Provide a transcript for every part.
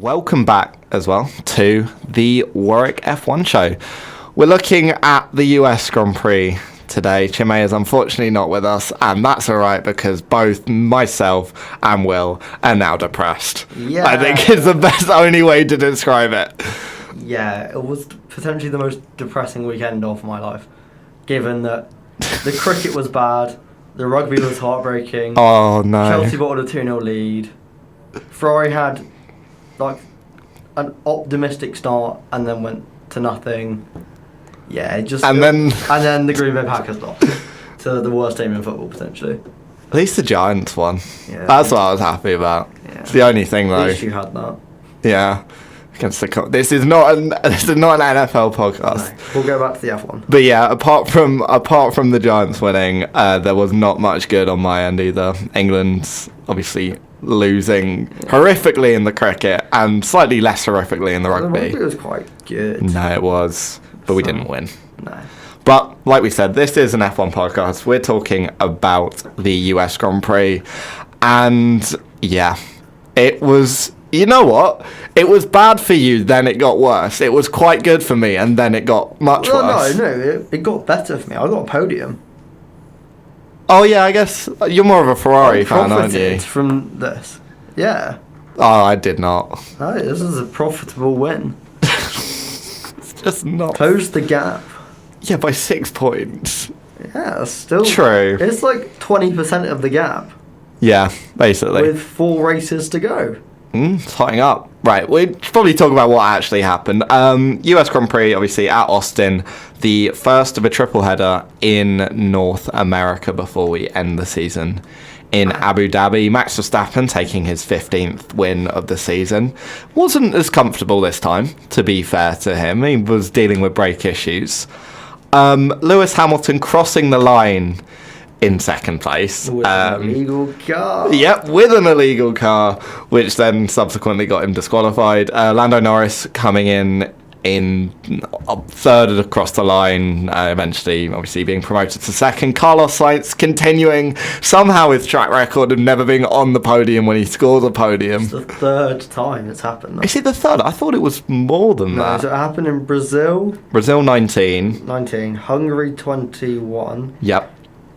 Welcome back as well to the Warwick F1 show. We're looking at the US Grand Prix today. Chinmay is unfortunately not with us, and that's alright because both myself and Will are now depressed. Yeah. I think is the best only way to describe it. Yeah, it was potentially the most depressing weekend of my life, given that the cricket was bad, the rugby was heartbreaking. Oh no. Chelsea bottled a 2-0 lead. Ferrari had like an optimistic start and then went to nothing. Yeah, it just And then the Green Bay Packers lost to the worst team in football potentially. at least the Giants won. Yeah. That's what I was happy about. Yeah. It's the only thing though. At least you had that. Yeah. Against the this is not an NFL podcast. No, we'll go back to the F1. But yeah, apart from the Giants winning, there was not much good on my end either. England's obviously losing horrifically in the cricket and slightly less horrifically in the rugby. The rugby was quite good. No, it was, but we didn't win. No. But like we said, this is an F1 podcast. We're talking about the US Grand Prix, and yeah, it was. You know what? It was bad for you, then it got worse. It was quite good for me, and then it got much worse. No, it got better for me. I got a podium. Oh yeah, I guess you're more of a Ferrari fan, aren't you? Profited from this. Yeah. Oh, I did not. No, this is a profitable win. It's just not. Closed the gap. Yeah, by 6 points. Yeah, that's still True. It's like 20% of the gap Yeah, basically. with 4 races to go. It's hotting up. Right, we'll probably talk about what actually happened. US Grand Prix, obviously, at Austin. The first of a triple header in North America before we end the season in Abu Dhabi. Max Verstappen taking his 15th win of the season. Wasn't as comfortable this time, to be fair to him. He was dealing with brake issues. Lewis Hamilton crossing the line in second place. With an illegal car. Yep, with an illegal car, which then subsequently got him disqualified. Lando Norris coming in third across the line, eventually obviously being promoted to second. Carlos Sainz continuing somehow his track record of never being on the podium when he scores a podium. It's the third time it's happened. Though. Is it the third? I thought it was more than No, that. so it happened in Brazil. Brazil 19. 19, Hungary 21, Yep.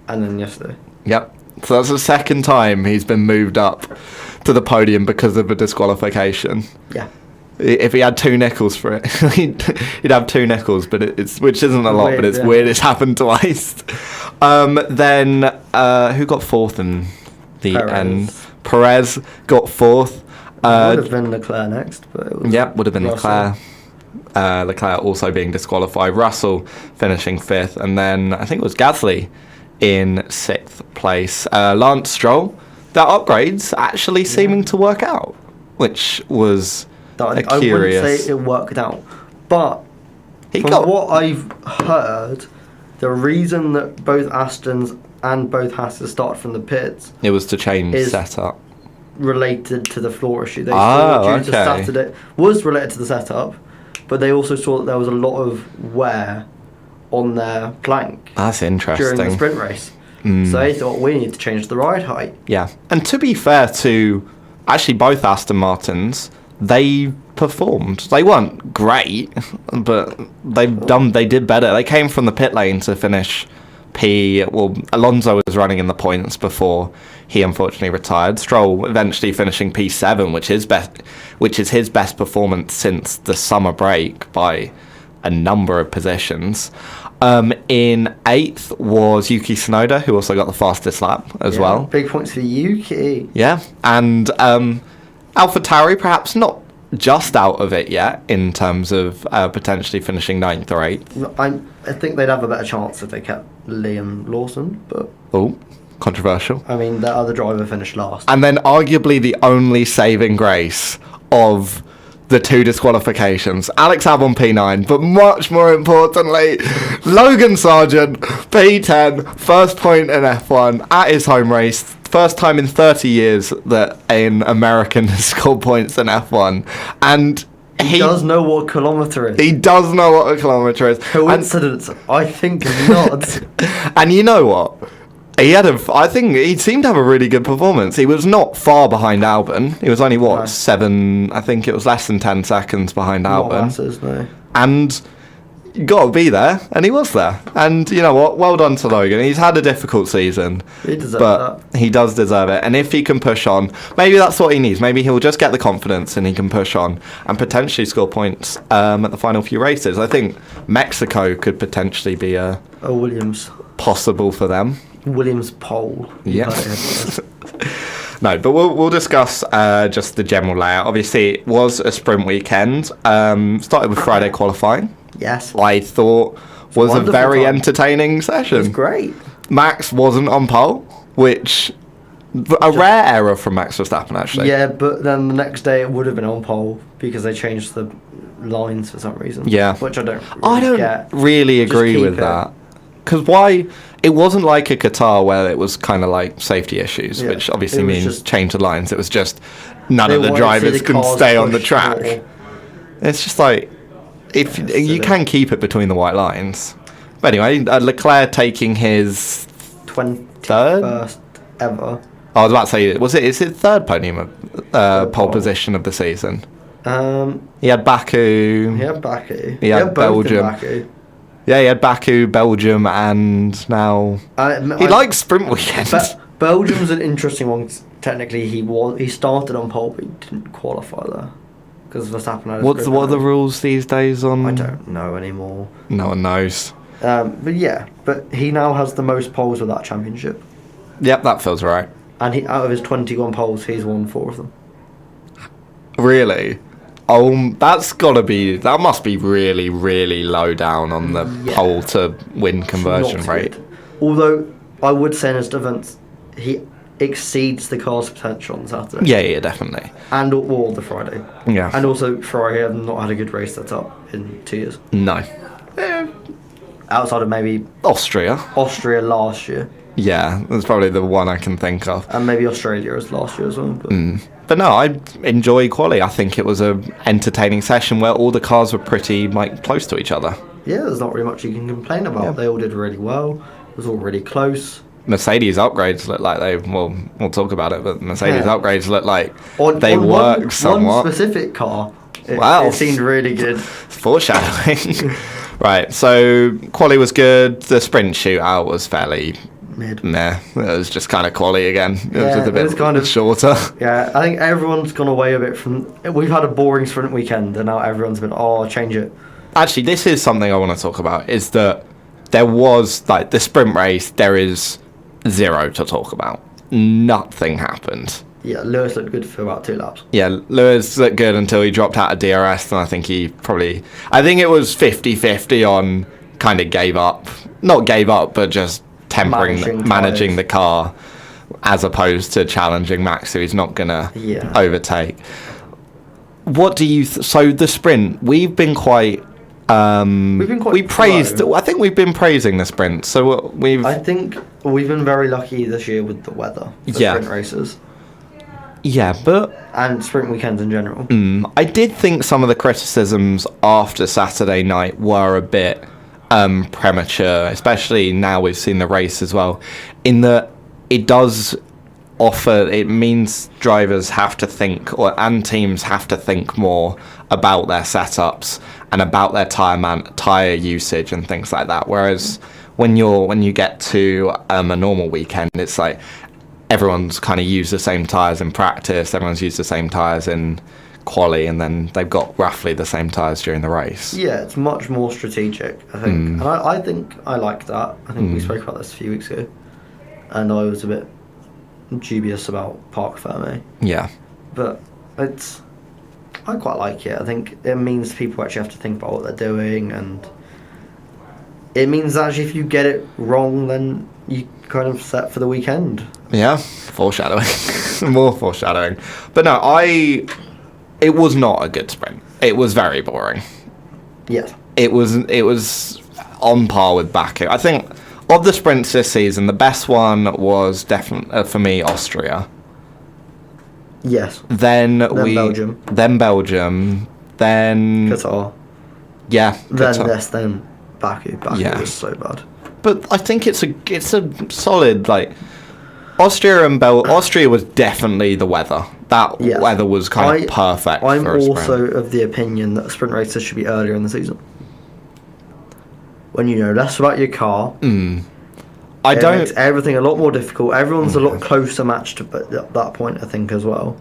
and then yesterday. Yep. So that's the second time he's been moved up to the podium because of a disqualification. Yeah. If he had 2 nickels for it, he'd have 2 nickels, but it's which isn't a lot, Weird, but it's yeah. weird. It's happened twice. Then who got 4th in the Perez. end? Perez got 4th. Would have been Leclerc next, but it was Would have been Russell. Leclerc. Leclerc also being disqualified. Russell finishing 5th, and then I think it was Gasly in 6th place. Lance Stroll, that upgrade's actually seeming to work out, which was I curious. wouldn't say it worked out, but from what I've heard, the reason that both Astons and both Haas started from the pits It was to change is setup. related to the floor issue. They saw due to okay. Saturday was related to the setup, but they also saw that there was a lot of wear on their plank That's interesting. during the sprint race. So they thought we need to change the ride height. Yeah, and to be fair to actually both Aston Martins, they performed. They weren't great, but they did better. They came from the pit lane to finish P. Well, Alonso was running in the points before he unfortunately retired. Stroll eventually finishing P7, which is his best performance since the summer break by a number of positions. In 8th was Yuki Tsunoda, who also got the fastest lap as well. Big points for Yuki. Yeah, and AlphaTauri perhaps not just out of it yet in terms of potentially finishing 9th or 8th. I think they'd have a better chance if they kept Liam Lawson, but Oh, controversial. I mean, the other driver finished last. And then arguably the only saving grace of the 2 disqualifications. Alex Albon P9, but much more importantly, Logan Sargent P10, first point in F1 at his home race. First time in 30 years that an American has scored points in F1. And he does know what a kilometre is. He does know what a kilometre is. Coincidence? I think not. And you know what? I think he seemed to have a really good performance. He was not far behind Albon. He was only, No. 7, I think it was less than 10 seconds behind Not Albon. masses, no. And you got to be there, and he was there. And you know what? Well done to Logan. He's had a difficult season, He deserves but that. he does deserve it. And if he can push on, maybe that's what he needs. Maybe he'll just get the confidence and he can push on and potentially score points at the final few races. I think Mexico could potentially be a Williams. possible for them. Williams pole. Yeah. No, but we'll discuss just the general layout. Obviously, it was a sprint weekend. Started with Friday qualifying. Yes. I thought was a Wonderful very time. entertaining It was session. great. Max wasn't on pole, which a rare error from Max Verstappen actually. Yeah, but then the next day it would have been on pole because they changed the lines for some reason. Yeah. Which I don't I don't get. really Just agree keep with it. that. Because why? It wasn't like a Qatar where it was kind of like safety issues, Yeah, which obviously it was means just- change the lines. It was just none They of the wanted to see drivers the can cars stay on the push track. more. It's just like if Yeah, you silly. can keep it between the white lines. But anyway, Leclerc taking his 21st ever. I was about to say, is it third podium of pole pole. position of the season? He He had Baku. had Baku. He had both in Belgium. Baku. Yeah, he had Baku, Belgium, and now he likes sprint weekends. Belgium's an interesting one. Technically, he started on pole, but he didn't qualify there because Verstappen had. What are the rules these days on? I don't know anymore. No one knows. But he now has the most poles with that championship, Yep, that feels right. and out of his 21 poles, he's won 4 of them. Really? Oh, that must be really, really low down on the Yeah. pole to win conversion Not rate. good. Although I would say in his defence, he exceeds the car's potential on Saturday. Yeah, definitely. And all the Friday. Yeah. And also Ferrari have not had a good race set up in 2 years. No. Outside of maybe Austria. Austria last year. Yeah, that's probably the one I can think of. And maybe Australia as last year as well. But But no, I enjoy quali. I think it was a entertaining session where all the cars were pretty close to each other. yeah, there's not really much you can complain about. Yeah. They all did really well. It was all really close. Mercedes upgrades look like we'll talk about it, but Mercedes Yeah. upgrades look like On they work one somewhat. specific car, Wow. it seemed really good. Foreshadowing. Right, so quali was good. The sprint shootout was fairly meh. It was just kind of quali again. It was Yeah, just a it bit was kind of- shorter. Yeah, I think everyone's gone away a bit from. We've had a boring sprint weekend, and now everyone's been, change it. Actually, this is something I want to talk about. Is that there was the sprint race? There is zero to talk about. Nothing happened. Yeah, Lewis looked good for about 2 laps. Yeah, Lewis looked good until he dropped out of DRS, and I think I think it was 50-50 on kind of gave up. Not gave up, but just Managing managing tyres. the car as opposed to challenging Max, who he's not going to Yeah. overtake. What do you... so the sprint, we've been quite... we praised... pro. I think we've been praising the sprint, so we've... I think we've been very lucky this year with the weather for Yeah. sprint races yeah, but... and sprint weekends in general. I did think some of the criticisms after Saturday night were a bit premature, especially now we've seen the race as well, in that it does offer, it means drivers have to think, and teams have to think more about their setups and about their tyre usage and things like that. Whereas when you get to a normal weekend, it's like everyone's kind of used the same tyres in practice, everyone's used the same tyres in quali, and then they've got roughly the same tyres during the race. Yeah, it's much more strategic, I think. And I think I like that. I think we spoke about this a few weeks ago. And I was a bit dubious about Parc Fermé. Yeah. But I quite like it. I think it means people actually have to think about what they're doing, and it means actually if you get it wrong, then you kind of set for the weekend. Yeah, foreshadowing. More foreshadowing. But no, it was not a good sprint. It was very boring. Yes. It was on par with Baku. I think of the sprints this season, the best one was definitely for me Austria. Yes. Then Belgium. Then Belgium. Then Qatar. yeah. Then Qatar. Baku. Baku Yeah. was so bad. but I think it's a solid, like, Austria was definitely the weather. That weather was kind of perfect for a sprint. I'm also of the opinion that sprint races should be earlier in the season, when you know less about your car. It makes everything a lot more difficult. Everyone's a lot closer matched at that point, I think, as well.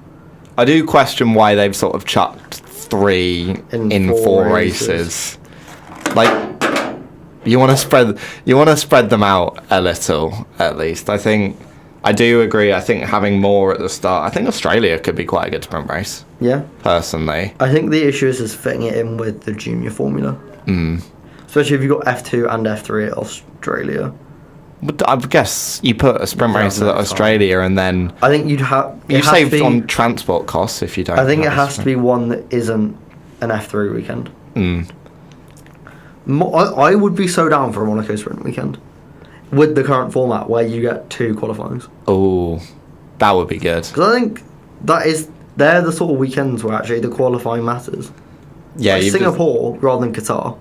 I do question why they've sort of chucked 3 in 4 races. Like, you want to spread them out a little, at least. I do agree. I think having more at the start. I think Australia could be quite a good sprint race. Yeah. Personally. I think the issue is fitting it in with the junior formula. Especially if you've got F2 and F3 at Australia. But I guess you put a sprint race at Australia and then... I think you'd have... You saved on transport costs if you don't... I think it has to be one that isn't an F3 weekend. I would be so down for a Monaco sprint weekend. With the current format where you get 2 qualifyings. Oh, that would be good. Because I think they're the sort of weekends where actually the qualifying matters. Yeah, like Singapore rather than Qatar.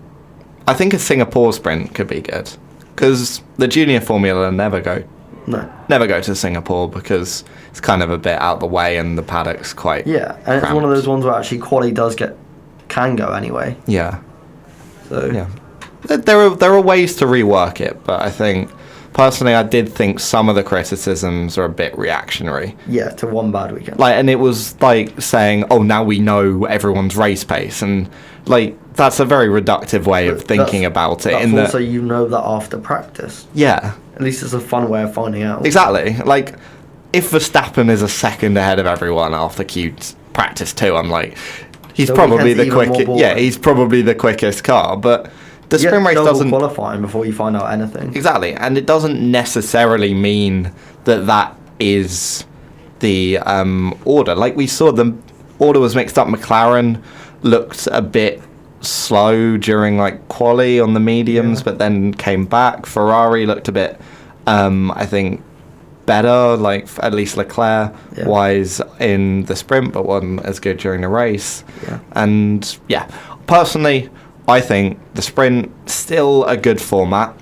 I think a Singapore sprint could be good. Because the junior formula never go to Singapore because it's kind of a bit out the way and the paddock's quite and cramped. It's one of those ones where actually quali can go anyway. Yeah. So yeah. There are ways to rework it, but I think personally I did think some of the criticisms are a bit reactionary. Yeah, to one bad weekend. Like, and it was like saying, "Oh, now we know everyone's race pace," and like that's a very reductive way of thinking about it. That's also you know that after practice. Yeah. At least it's a fun way of finding out. Exactly. Like, if Verstappen is a second ahead of everyone after practice 2, I'm like, he's probably the quickest. Yeah, he's probably the quickest car, but. The sprint race doesn't qualifying before you find out anything. Exactly, and it doesn't necessarily mean that is the order. Like we saw, the order was mixed up. McLaren looked a bit slow during like quali on the mediums, but then came back. Ferrari looked a bit, I think, better, like at least Leclerc wise in the sprint, but wasn't as good during the race. And personally, I think the sprint still a good format.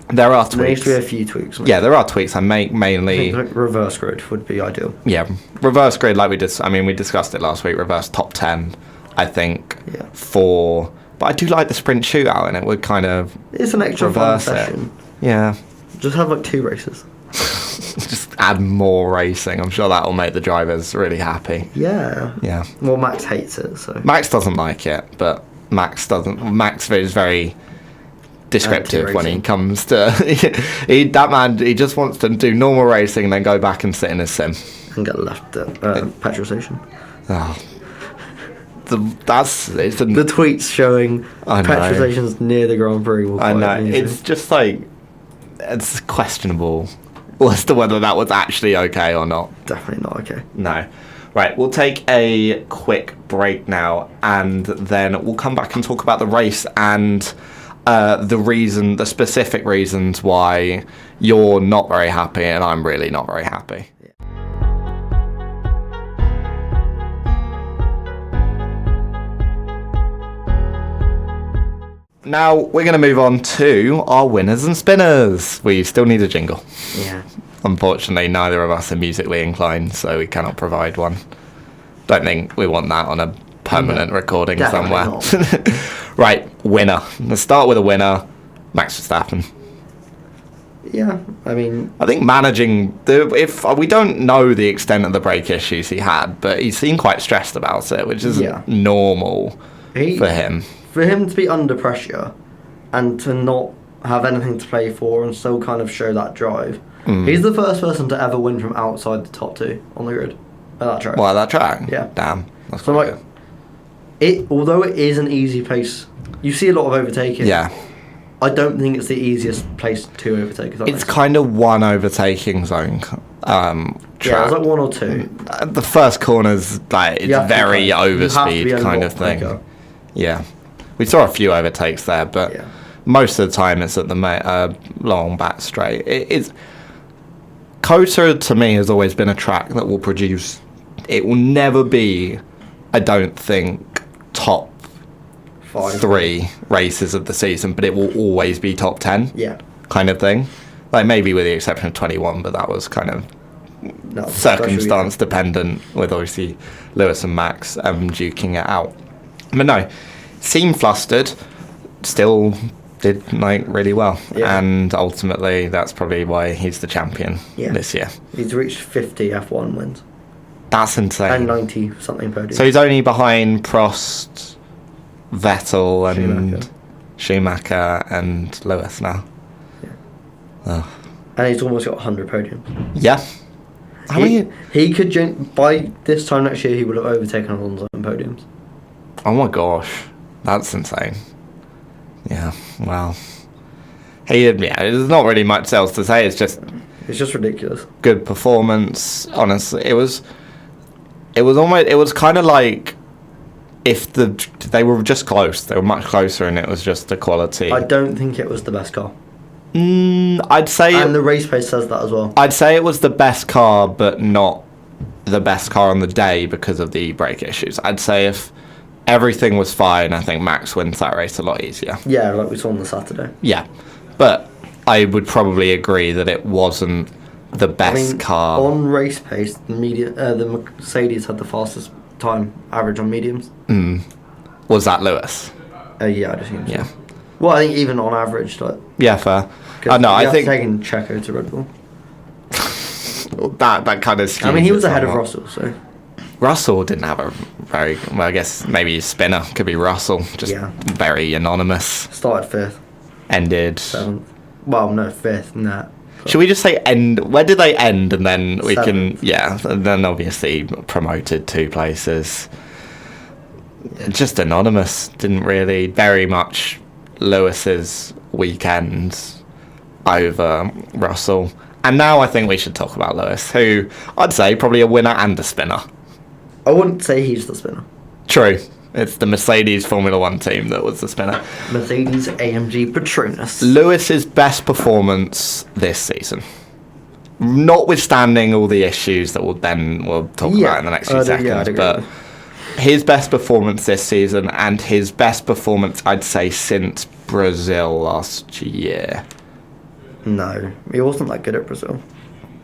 There are tweaks. There needs to be a few tweaks. Yeah, there are tweaks. I make mainly. I think like reverse grid would be ideal. Yeah, reverse grid like we did. I mean, we discussed it last week. Reverse top 10. I think for. But I do like the sprint shootout, and it would kind of. It's an extra fun session. Yeah. Just have like 2 races. Just add more racing. I'm sure that will make the drivers really happy. Yeah. Yeah. Well, Max hates it, so. Max doesn't like it, but. Max is very descriptive when he comes to he just wants to do normal racing and then go back and sit in his sim and get left at petrol station. The tweets showing petrol stations near the Grand Prix will I know it's just like it's questionable as to whether that was actually okay or not. Definitely not okay. No. Right, we'll take a quick break now, and then we'll come back and talk about the race and the specific reasons why you're not very happy and I'm really not very happy. Now we're going to move on to our winners and spinners. We still need a jingle. Yeah. Unfortunately, neither of us are musically inclined, so we cannot provide one. Don't think we want that on a permanent recording somewhere. Right, winner. Let's start with a winner, Max Verstappen. Yeah, I mean... I think managing... if we don't know the extent of the brake issues he had, but he seemed quite stressed about it, which is normal for him. For him to be under pressure and to not have anything to play for and still kind of show that drive... He's the first person to ever win from outside the top 2 on the grid at that track. Well, at that track? Yeah. Damn. That's so like, although it is an easy place, you see a lot of overtaking. Yeah. I don't think it's the easiest place to overtake. It's kind of one overtaking zone. Track. Yeah, it's like 1 or 2. The first corner's like it's very overspeed kind of thing. Quicker. Yeah. We saw a few overtakes there, but most of the time it's at the long back straight. It's COTA to me has always been a track that will produce. It will never be, I don't think, top 3 races of the season, but it will always be top 10. Yeah. kind of thing. Like maybe with the exception of 21, but that was kind of No, circumstance dependent with obviously Lewis and Max duking it out. But no, seemed flustered, still did like really well, and ultimately that's probably why he's the champion this year. He's reached 50 F1 wins. That's insane. And 90 something podiums. So he's only behind Prost, Vettel, and Schumacher and Lewis now. Yeah. Oh. And he's almost got 100 podiums. Yeah. He could, by this time next year, he would have overtaken Alonso in podiums. Oh my gosh. That's insane. Yeah, well. There's not really much else to say. It's just ridiculous. Good performance. Honestly, it was kind of like if they were just close. They were much closer, and it was just the quality. I don't think it was the best car. I'd say, and the race pace says that as well. I'd say it was the best car, but not the best car on the day because of the brake issues. I'd say if everything was fine, I think Max wins that race a lot easier. Yeah, like we saw on the Saturday. Yeah, but I would probably agree that it wasn't the best car. On race pace, the Mercedes had the fastest time average on mediums. Was that Lewis? Yeah, I'd assume so. Yeah. Well, I think even on average, like. Yeah, fair. No, I think taking Checo to Red Bull. that kind of skews. I mean, he was ahead of Russell, so. Russell didn't have a very well. I guess maybe his spinner could be Russell. Just very anonymous. Started 5th. Ended 7th. Well, no, 5th. Nah. Should we just say end? Where did they end? And then we 7th. can, and then obviously promoted 2 places. Just anonymous. Didn't really very much Lewis's weekend over Russell. And now I think we should talk about Lewis, who I'd say probably a winner and a spinner. I wouldn't say he's the spinner. True. It's the Mercedes Formula 1 team that was the spinner. Mercedes AMG Petronas. Lewis's best performance this season. Notwithstanding all the issues that we'll talk about in the next few seconds. But his best performance this season and his best performance, I'd say, since Brazil last year. No, he wasn't that good at Brazil.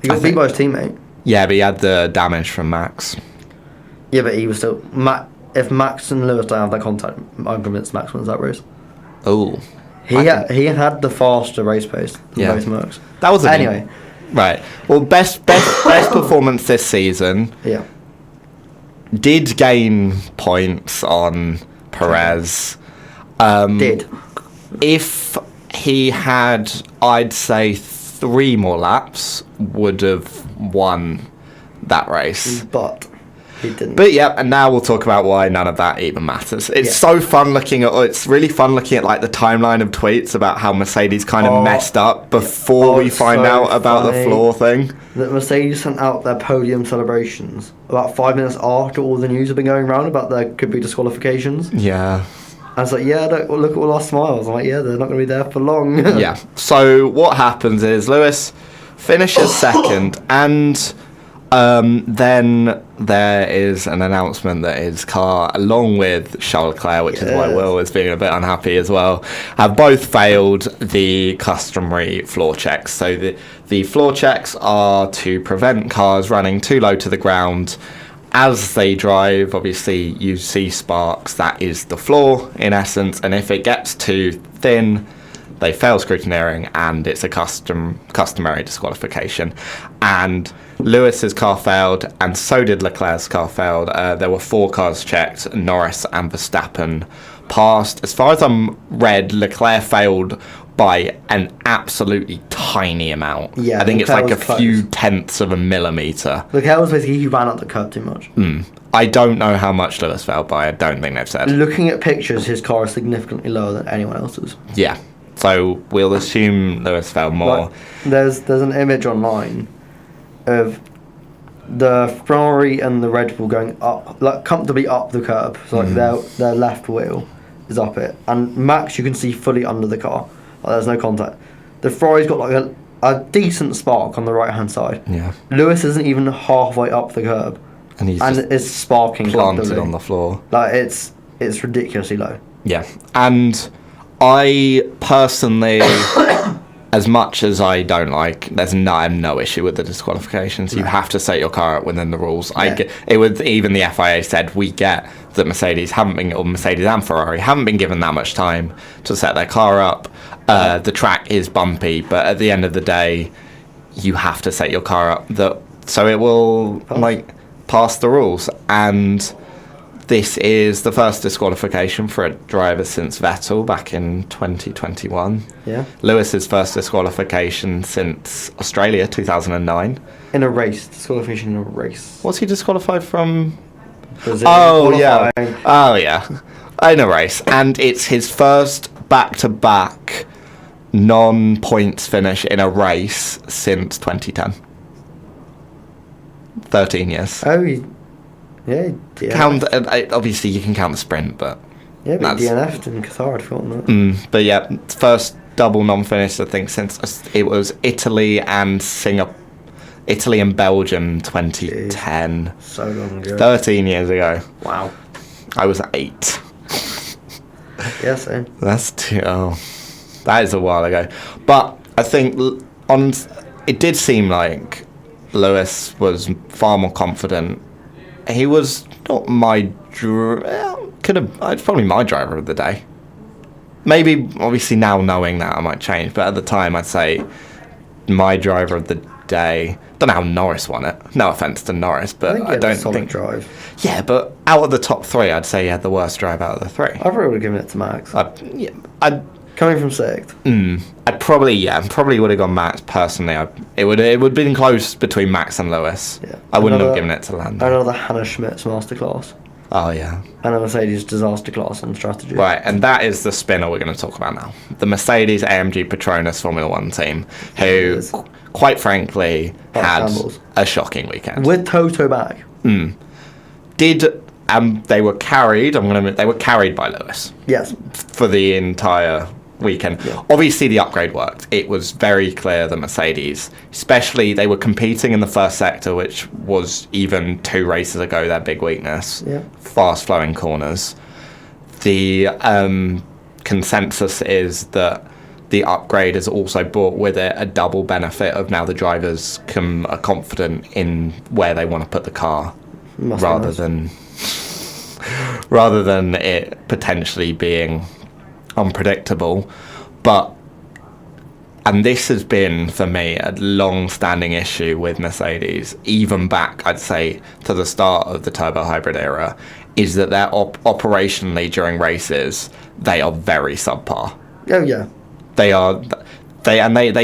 He got beat by his teammate. Yeah, but he had the damage from Max. Yeah, but he was still... If Max and Lewis don't have that contact, I'm convinced Max wins that race. Oh. He had the faster race pace than both Mercs. That was anyway. Right. Well, best performance this season. Yeah. Did gain points on Perez. Did. If he had, I'd say, 3 more laps, would have won that race. But he didn't. But yeah, and now we'll talk about why none of that even matters. It's so fun it's really fun looking at like the timeline of tweets about how Mercedes kind of messed up before we find out about the floor thing. That Mercedes sent out their podium celebrations about 5 minutes after all the news had been going around about there could be disqualifications. Yeah. I was like, look at all our smiles. I'm like, they're not going to be there for long. Yeah. So what happens is Lewis finishes second, and then there is an announcement that his car, along with Charles Leclerc, which is why Will is being a bit unhappy as well, have both failed the customary floor checks. So the floor checks are to prevent cars running too low to the ground. As they drive, obviously, you see sparks. That is the floor, in essence. And if it gets too thin, they fail scrutineering, and it's a customary disqualification. And Lewis's car failed, and so did Leclerc's car failed. There were 4 cars checked. Norris and Verstappen passed. As far as I'm read, Leclerc failed by an absolutely tiny amount. Yeah, I think Leclerc it's like a few tenths of a millimetre. Leclerc was basically, he ran up the curb too much. I don't know how much Lewis failed by. I don't think they've said. Looking at pictures, his car is significantly lower than anyone else's. Yeah. So we'll assume Lewis fell more. Like, there's an image online of the Ferrari and the Red Bull going up, like comfortably up the curb. So like their left wheel is up it, and Max you can see fully under the car. Like, there's no contact. The Ferrari's got like a decent spark on the right hand side. Yeah. Lewis isn't even halfway up the curb, and he's it's sparking planted on the floor. Like it's ridiculously low. Yeah, and I personally as much as I don't like, I have no issue with the disqualifications. You have to set your car up within the rules. Even the FIA said we get that Mercedes and Ferrari haven't been given that much time to set their car up. The track is bumpy, but at the end of the day, you have to set your car up so it will pass the rules. And this is the first disqualification for a driver since Vettel back in 2021. Yeah. Lewis's first disqualification since Australia 2009. In a race, disqualification in a race. Was he disqualified from? Oh yeah. Oh yeah. In a race, and it's his first back-to-back non-points finish in a race since 2010. 13 years. Oh, yeah. Count. Obviously, you can count the sprint, but yeah, but DNF'd in Qatar, I'd forgotten that. But yeah, first double non-finish I think since it was Italy and Belgium 2010. Jeez, so long ago. 13 years ago. Wow. I was 8. Yeah, same. That is a while ago. But I think it did seem like Lewis was far more confident. He was not it's probably my driver of the day. Maybe, obviously now knowing that I might change, but at the time I'd say my driver of the day. Don't know how Norris won it. No offense to Norris, but I don't think. Drive. Yeah, but out of the top 3, I'd say he had the worst drive out of the 3. I probably would have given it to Max. Coming from 6th. I'd probably would have gone Max personally. It would have been close between Max and Lewis. Yeah. I wouldn't have given it to Lando. Another Hannah Schmidt's masterclass. Oh yeah. And a Mercedes disaster class and strategy. Right, and that is the spinner we're going to talk about now. The Mercedes AMG Petronas Formula 1 team, who, quite frankly, had a shocking weekend. With Toto back. They were carried. They were carried by Lewis. Yes. For the entire weekend. Yeah. Obviously, the upgrade worked. It was very clear that Mercedes, especially, they were competing in the first sector, which was even 2 races ago their big weakness. Yeah. Fast-flowing corners. The consensus is that the upgrade has also brought with it a double benefit of now the drivers are confident in where they want to put the car, rather than it potentially being unpredictable. And this has been for me a long-standing issue with Mercedes, even back I'd say to the start of the turbo hybrid era, is that they're operationally during races they are very subpar. Oh yeah, they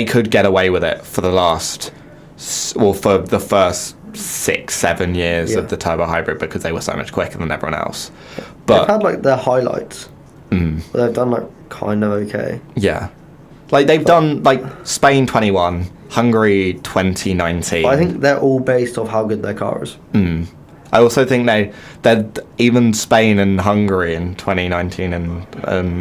could get away with it for for the first 6-7 years of the turbo hybrid because they were so much quicker than everyone else. But they've had their highlights. But they've done kind of okay. Yeah. They've done Spain 21, Hungary 2019. But I think they're all based off how good their car is. I also think they're even Spain and Hungary in 2019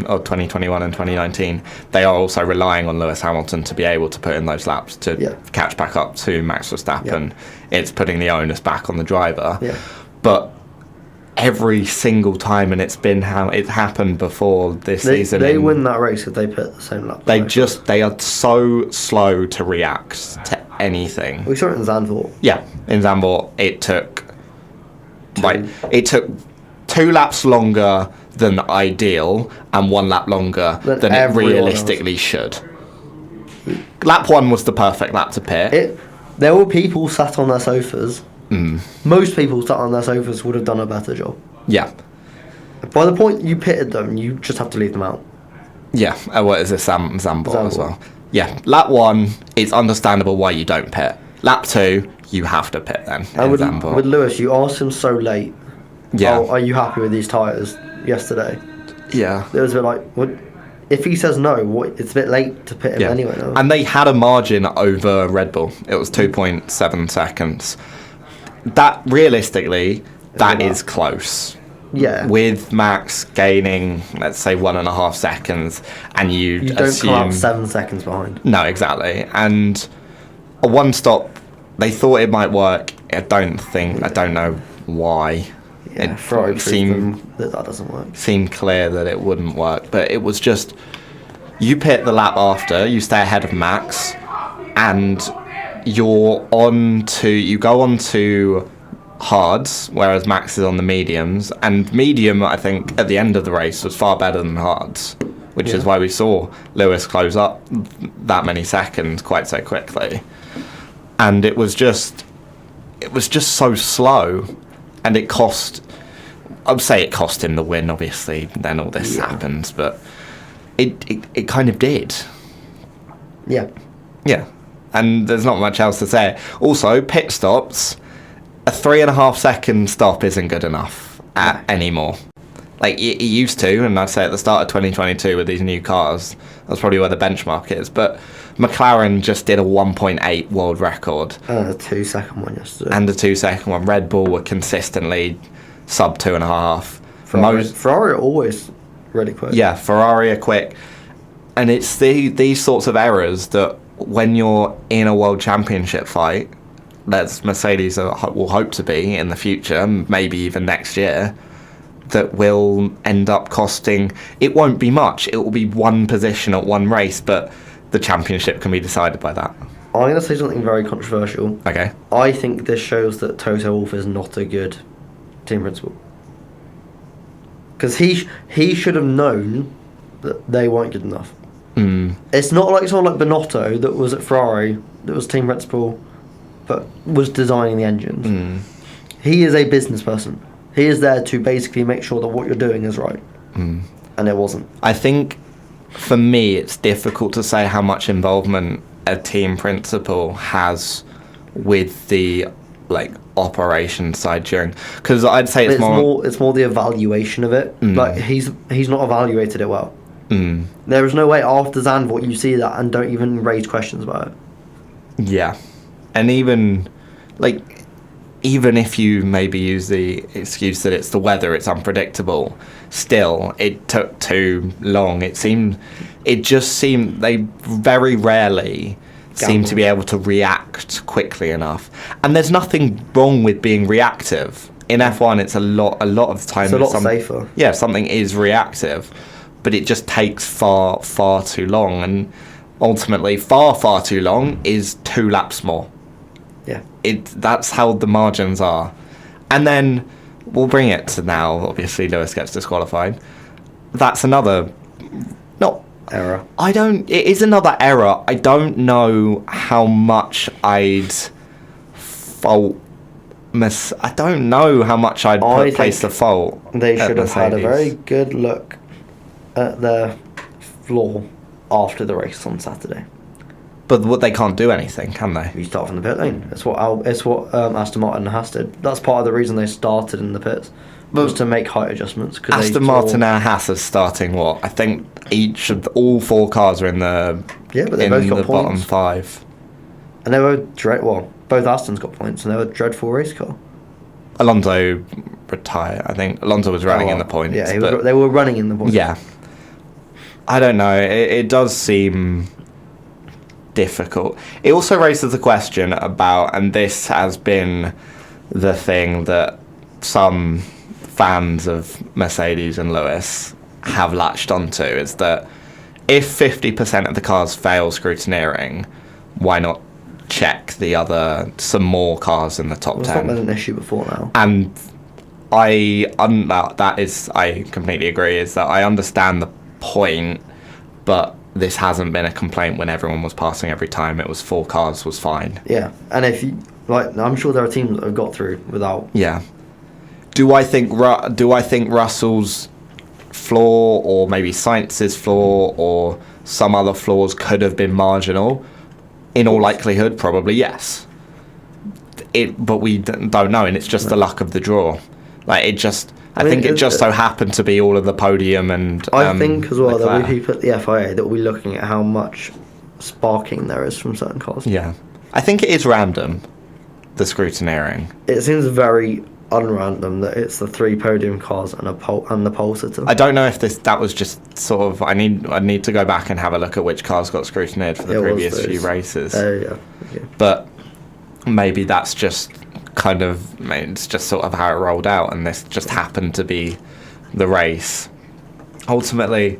or 2021 and 2019, they are also relying on Lewis Hamilton to be able to put in those laps to catch back up to Max Verstappen. Yeah. It's putting the onus back on the driver. Yeah. But every single time, and it's been how it happened before this season. They win that race if they put the same lap. They are so slow to react to anything. We saw it in Zandvoort. Yeah, in Zandvoort, it took 2 laps longer than ideal and 1 lap longer than it realistically should. Lap 1 was the perfect lap to pit. There were people sat on their sofas. Most people sat on their sofas would have done a better job. Yeah. By the point you pitted them, you just have to leave them out. Yeah. What is this? Zandvoort as well. Yeah. Lap 1, it's understandable why you don't pit. Lap 2, you have to pit then. And with Lewis, you asked him so late. Yeah. Oh, are you happy with these tyres yesterday? Yeah. It was a bit what? If he says no, it's a bit late to pit him anyway. No? And they had a margin over Red Bull. It was 2.7 seconds. That realistically, that is close. Yeah. With Max gaining, let's say, 1.5 seconds, and you don't come out 7 seconds behind. No, exactly. And a 1-stop, they thought it might work. I don't know why. Yeah, Ferrari seemed that doesn't work. Seemed clear that it wouldn't work, but it was just you pit the lap after, you stay ahead of Max, and you go on to hards, whereas Max is on the mediums, and medium, I think, at the end of the race was far better than hards, which is why we saw Lewis close up that many seconds quite so quickly. And it was just so slow, and it cost, I'd say it cost him the win, obviously, then all this happens, but it kind of did. Yeah. Yeah, and there's not much else to say. Also, pit stops, a 3.5 second stop isn't good enough anymore. Like, it used to, and I'd say at the start of 2022 with these new cars, that's probably where the benchmark is, but McLaren just did a 1.8 world record. And a 2 second one yesterday. And a 2 second one. Red Bull were consistently sub 2.5. Ferrari are always really quick. Yeah, Ferrari are quick. And it's these sorts of errors that when you're in a world championship fight, that Mercedes will hope to be in the future, maybe even next year, that will end up costing, it won't be much, it will be one position at one race, but the championship can be decided by that. I'm going to say something very controversial. Okay. I think this shows that Toto Wolff is not a good team principal. Because he should have known that they weren't good enough. It's not like someone like Binotto that was at Ferrari, that was team principal, but was designing the engines. He is a business person. He is there to basically make sure that what you're doing is right. And it wasn't. I think, for me, it's difficult to say how much involvement a team principal has with the operation side during, because I'd say it's more the evaluation of it. Like, he's not evaluated it well. There is no way after Zandvoort you see that and don't even raise questions about it. Yeah, and even if you maybe use the excuse that it's the weather, it's unpredictable, still, it took too long. It just seemed they very rarely seem to be able to react quickly enough. And there's nothing wrong with being reactive. In F1, it's a lot of the time. It's a lot safer. Yeah, something is reactive, but it just takes far too long. And ultimately, far too long is 2 laps more. Yeah, that's how the margins are. And then we'll bring it to now. Obviously, Lewis gets disqualified. That's another error. It is another error. I don't know how much I'd fault. I don't know how much I'd place the fault. They should have had a very good look at their flaw after the race on Saturday. But they can't do anything, can they? You start from the pit lane. It's what Aston Martin has to. That's part of the reason they started in the pits, was to make height adjustments. Aston Martin and Haas are starting what? I think all 4 cars are in the but they both got bottom points. 5. And they were both Astons got points, and they were a dreadful race car. Alonso retired. I think Alonso was running in the points. Yeah, they were running in the points. Yeah. I don't know. It does seem difficult. It also raises the question about, and this has been the thing that some fans of Mercedes and Lewis have latched onto, is that if 50% of the cars fail scrutineering, why not check some more cars in the top 10? It's not been an issue before now. And I completely agree, is that I understand the point, but this hasn't been a complaint when everyone was passing every time. It was 4 cars was fine. Yeah, and if you I'm sure there are teams that have got through without. Yeah. Do I think Russell's flaw, or maybe Sainz's flaw, or some other flaws could have been marginal? In all likelihood, probably yes. But we don't know, and it's just the luck of the draw. I think it just so happened to be all of the podium, and I think as well that we people at the FIA that will be looking at how much sparking there is from certain cars. Yeah, I think it is random, the scrutineering. It seems very unrandom that it's the 3 podium cars and the pole sitter. I don't know if that was just sort of. I need to go back and have a look at which cars got scrutineered for the previous few races. Yeah. But maybe that's just it's just sort of how it rolled out, and this just happened to be the race. Ultimately,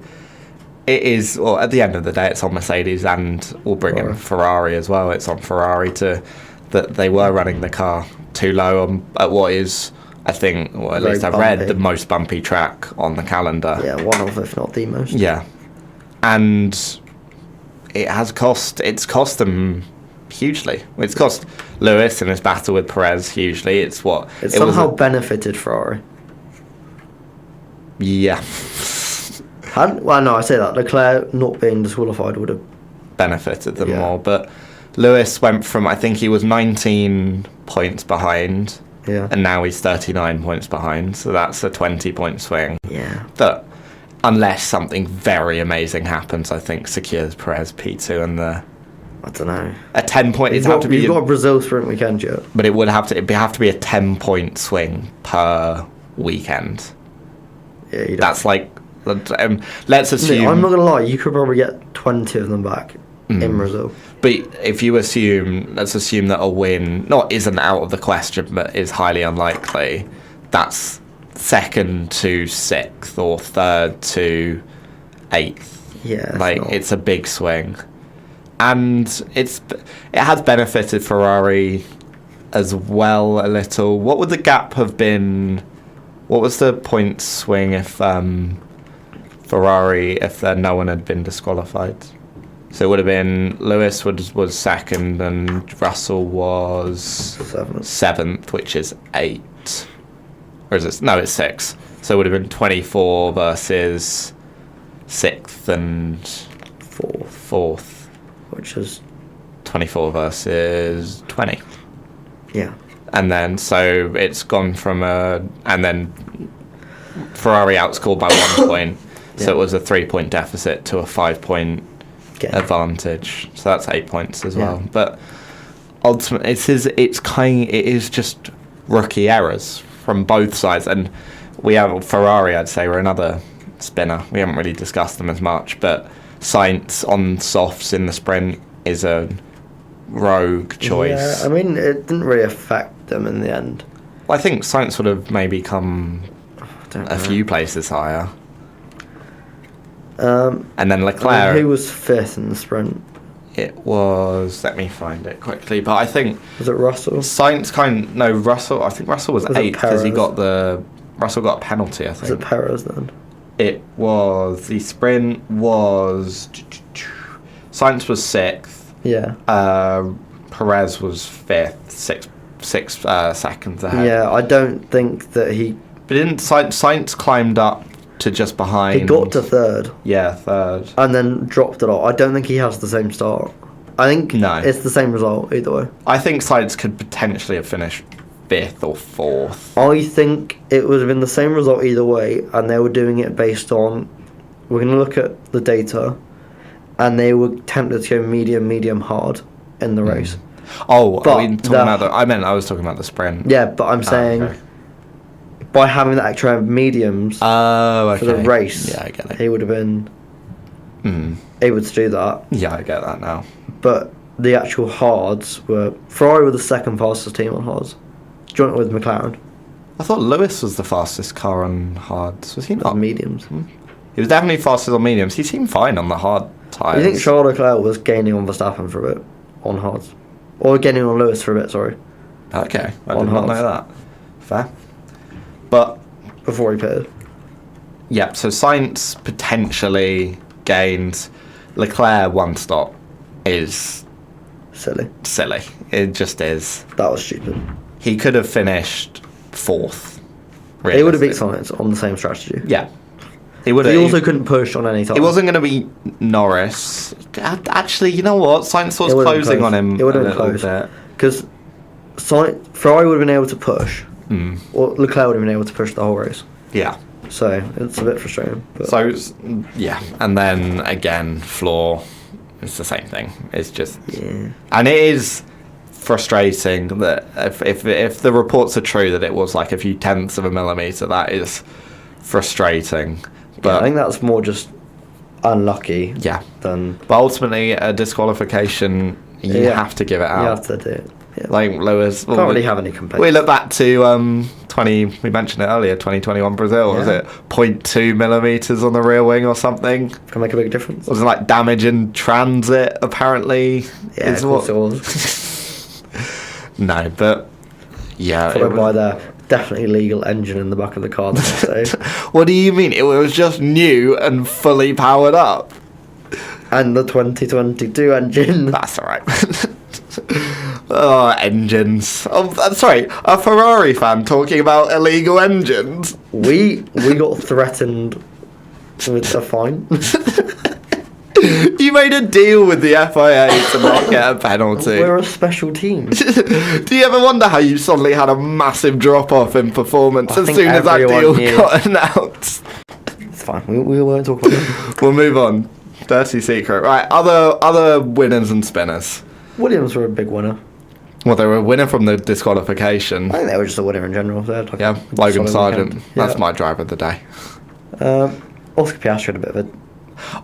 it is. Well, at the end of the day, it's on Mercedes, and we'll bring in Ferrari as well. It's on Ferrari that they were running the car too low at what is, I think, or at least I've read, the most bumpy track on the calendar. Yeah, one of, if not the most. Yeah, and it's cost them hugely. It's cost Lewis in his battle with Perez hugely. It somehow benefited Ferrari. Yeah. Well, no, I say that Leclerc not being disqualified would have benefited them more, but Lewis went from, I think he was 19 points behind, and now he's 39 points behind, so that's a 20-point swing. Yeah. That, unless something very amazing happens, I think secures Perez P2 and I don't know. A 10-point. You've got a Brazil sprint weekend yet, but it would have to be a 10-point swing per weekend. Yeah, that's like. Let's assume. I'm not gonna lie. You could probably get 20 of them back in Brazil. But if you let's assume that a win isn't out of the question, but is highly unlikely. That's second to 6th or third to 8th. Yeah, it's a big swing, and it has benefited Ferrari as well a little. What would the gap have been? What was the point swing if Ferrari, if no one had been disqualified? So it would have been Lewis was second and Russell was seventh, which is 8. Or is it? No, it's 6. So it would have been 24 versus 6th and 4th. Which is 24 versus 20. Yeah. And then, so it's gone from and then Ferrari outscored by 1 point. So it was a 3-point deficit to a 5-point advantage. So that's 8 points as well. But ultimately, it is just rookie errors from both sides. And we have Ferrari, I'd say, we're another spinner. We haven't really discussed them as much. But Sainz on softs in the sprint is a rogue choice. Yeah, I mean, it didn't really affect them in the end. Well, I think Sainz would have maybe come a few places higher. And then Leclerc. Who was 5th in the sprint? It was. Let me find it quickly. But I think. Was it Russell? Sainz Russell. I think Russell was 8th because Russell got a penalty. I think. Was it Perez then? It was. The sprint was. Sainz was 6th. Yeah. Perez was 5th. 6 seconds ahead. Yeah, I don't think that he. But didn't Sainz climbed up to just behind? He got to 3rd. Yeah, 3rd. And then dropped it all. I don't think he has the same start. I think it's the same result either way. I think Sainz could potentially have finished 5th or 4th. I think it would have been the same result either way, and they were doing it based on. We're going to look at the data, and they were tempted to go medium, hard in the race. Oh, but I was talking about the sprint. Yeah, but I'm saying by having the extra mediums for the race, I get it. He would have been able to do that. Yeah, I get that now. But the actual hards were Ferrari were the second fastest team on hards, joint with McLaren. I thought Lewis was the fastest car on hards. Was he not? Mediums. He was definitely fastest on mediums. He seemed fine on the hard tyres. You think Charles Leclerc was gaining on Verstappen for a bit on hards? Or gaining on Lewis for a bit, sorry. Okay, I did not know that. Fair. But before he pitted. Yeah, so Sainz potentially gained. Leclerc 1 stop is silly. It just is. That was stupid. He could have finished 4th. He would have beat Sainz on the same strategy. Yeah. He would. He also couldn't push on any time. It wasn't going to be Norris. Actually, you know what? Sainz was closing on him. It would have been close because Ferrari would have been able to push, or Leclerc would have been able to push the whole race. Yeah. So it's a bit frustrating. But. So yeah, and then again, floor. It's the same thing. It's just and it is frustrating that if the reports are true that it was like a few tenths of a millimetre, that is frustrating. But I think that's more just unlucky. Yeah. Than. But ultimately, a disqualification, you have to give it out. You have to do it. Yeah. Like Lewis. Can't really have any complaints. We look back to We mentioned it earlier, 2021 Brazil. Was Yeah. it 0.2 millimeters on the rear wing or something? Can make a big difference. Was it like damage in transit, apparently? Yeah, is of course it was. No, but yeah. Followed by the definitely legal engine in the back of the car. So. What do you mean? It was just new and fully powered up. And the 2022 engine. That's alright. Oh, engines. Oh, I'm sorry, a Ferrari fan talking about illegal engines. We got threatened with a fine. You made a deal with the FIA to not get a penalty. We're a special team. Do you ever wonder how you suddenly had a massive drop off in performance as think soon as that everyone deal knew. got announced? It's fine. We won't talk about it. We'll move on. Dirty secret. Right, other winners and spinners. Williams were a big winner. Well, they were a winner from the disqualification. I think they were just a winner in general. They had like Yeah, a Logan solid Sargent. weekend. That's Yeah. my driver of the day. Oscar Piastri had a bit of a...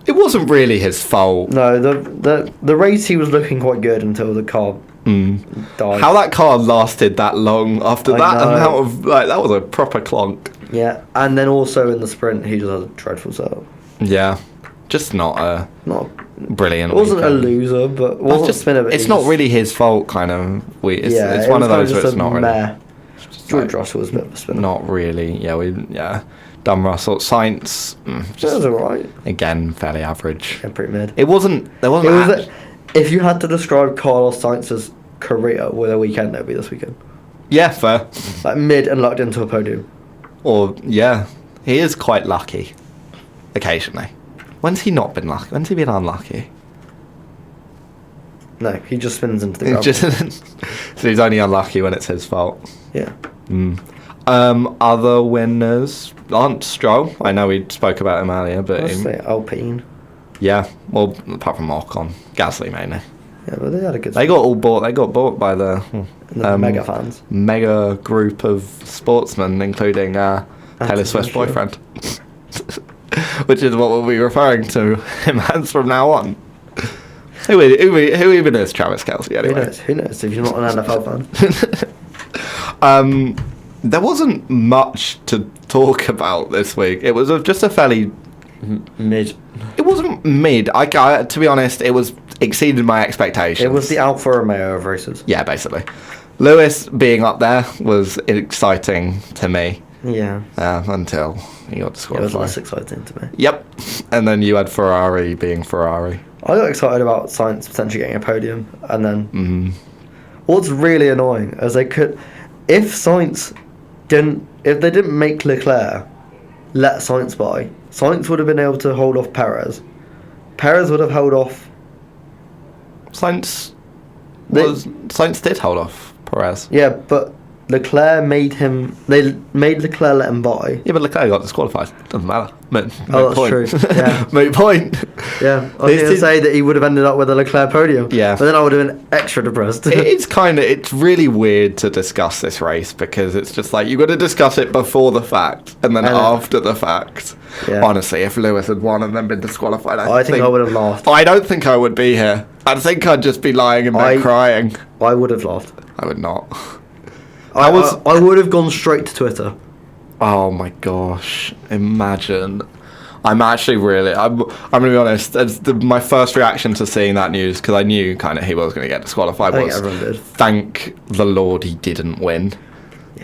It wasn't really his fault. No, the race he was looking quite good until the car died. How that car lasted that long after I that know. amount of that was a proper clonk. Yeah, and then also in the sprint he just had a dreadful setup. Yeah, just not a Not... brilliant. It wasn't a weekend. loser, but it That's wasn't just, spinner. it's not really his fault, kind of. It's it one was of kind those where just it's a not really. meh. George like- Russell was a bit of a spinner. Not really. Yeah. Dumb Russell. Sainz, It just was alright. again fairly average. Yeah, pretty mid. It wasn't. There It wasn't. was act- if you had to describe Carlos Sainz's career with a weekend, it would be this weekend. yeah, fair. Like mid and locked into a podium. Or yeah, he is quite lucky. Occasionally. When's he not been lucky? When's he been unlucky? No, he just spins into the It's ground. just so he's only unlucky when it's his fault. Yeah. Other winners aren't Stroll. I know we spoke about him earlier, but Let's say Alpine. yeah. Well, apart from Ocon, Gasly mainly. Yeah, but they had a good They got bought. They got bought by the mega fans. mega group of sportsmen, including Taylor Swift's Sure. boyfriend, which is what we'll be referring to him as from now on. Who even is Travis Kelce anyway? Who knows if you're not an NFL fan? There wasn't much to talk about this week. It was just a fairly. Mid. It wasn't mid. I to be honest, it was exceeded my expectations. It was the Alfa Romeo of races. Yeah, basically. Lewis being up there was exciting to me Yeah. until he got It was disqualified. less exciting to me. Yep. And then you had Ferrari being Ferrari. I got excited about Sainz potentially getting a podium, and then Mm. what's really annoying is they could, if they didn't make Leclerc let Sainz by, Sainz would have been able to hold off Perez. Perez would have held off. Sainz They- Sainz did hold off Perez. Yeah, but Leclerc made him. They made Leclerc let him by. Yeah, but Leclerc got disqualified. Doesn't matter. Moot Oh, that's point. true. Yeah. Moot point. Yeah, I was This going to is- say that he would have ended up with a Leclerc podium. Yeah. But then I would have been extra depressed. It's really weird to discuss this race because it's just like you've got to discuss it before the fact and then And after the fact. Yeah. Honestly, if Lewis had won and then been disqualified, I think I would have laughed. I don't think I would be here. I think I'd just be lying in bed crying. I would have laughed. I would not. I would have gone straight to Twitter. Oh my gosh! Imagine. I'm actually really. I'm gonna be honest. My first reaction to seeing that news, because I knew kind of he was going to get disqualified, I think was everyone did. thank the Lord he didn't win.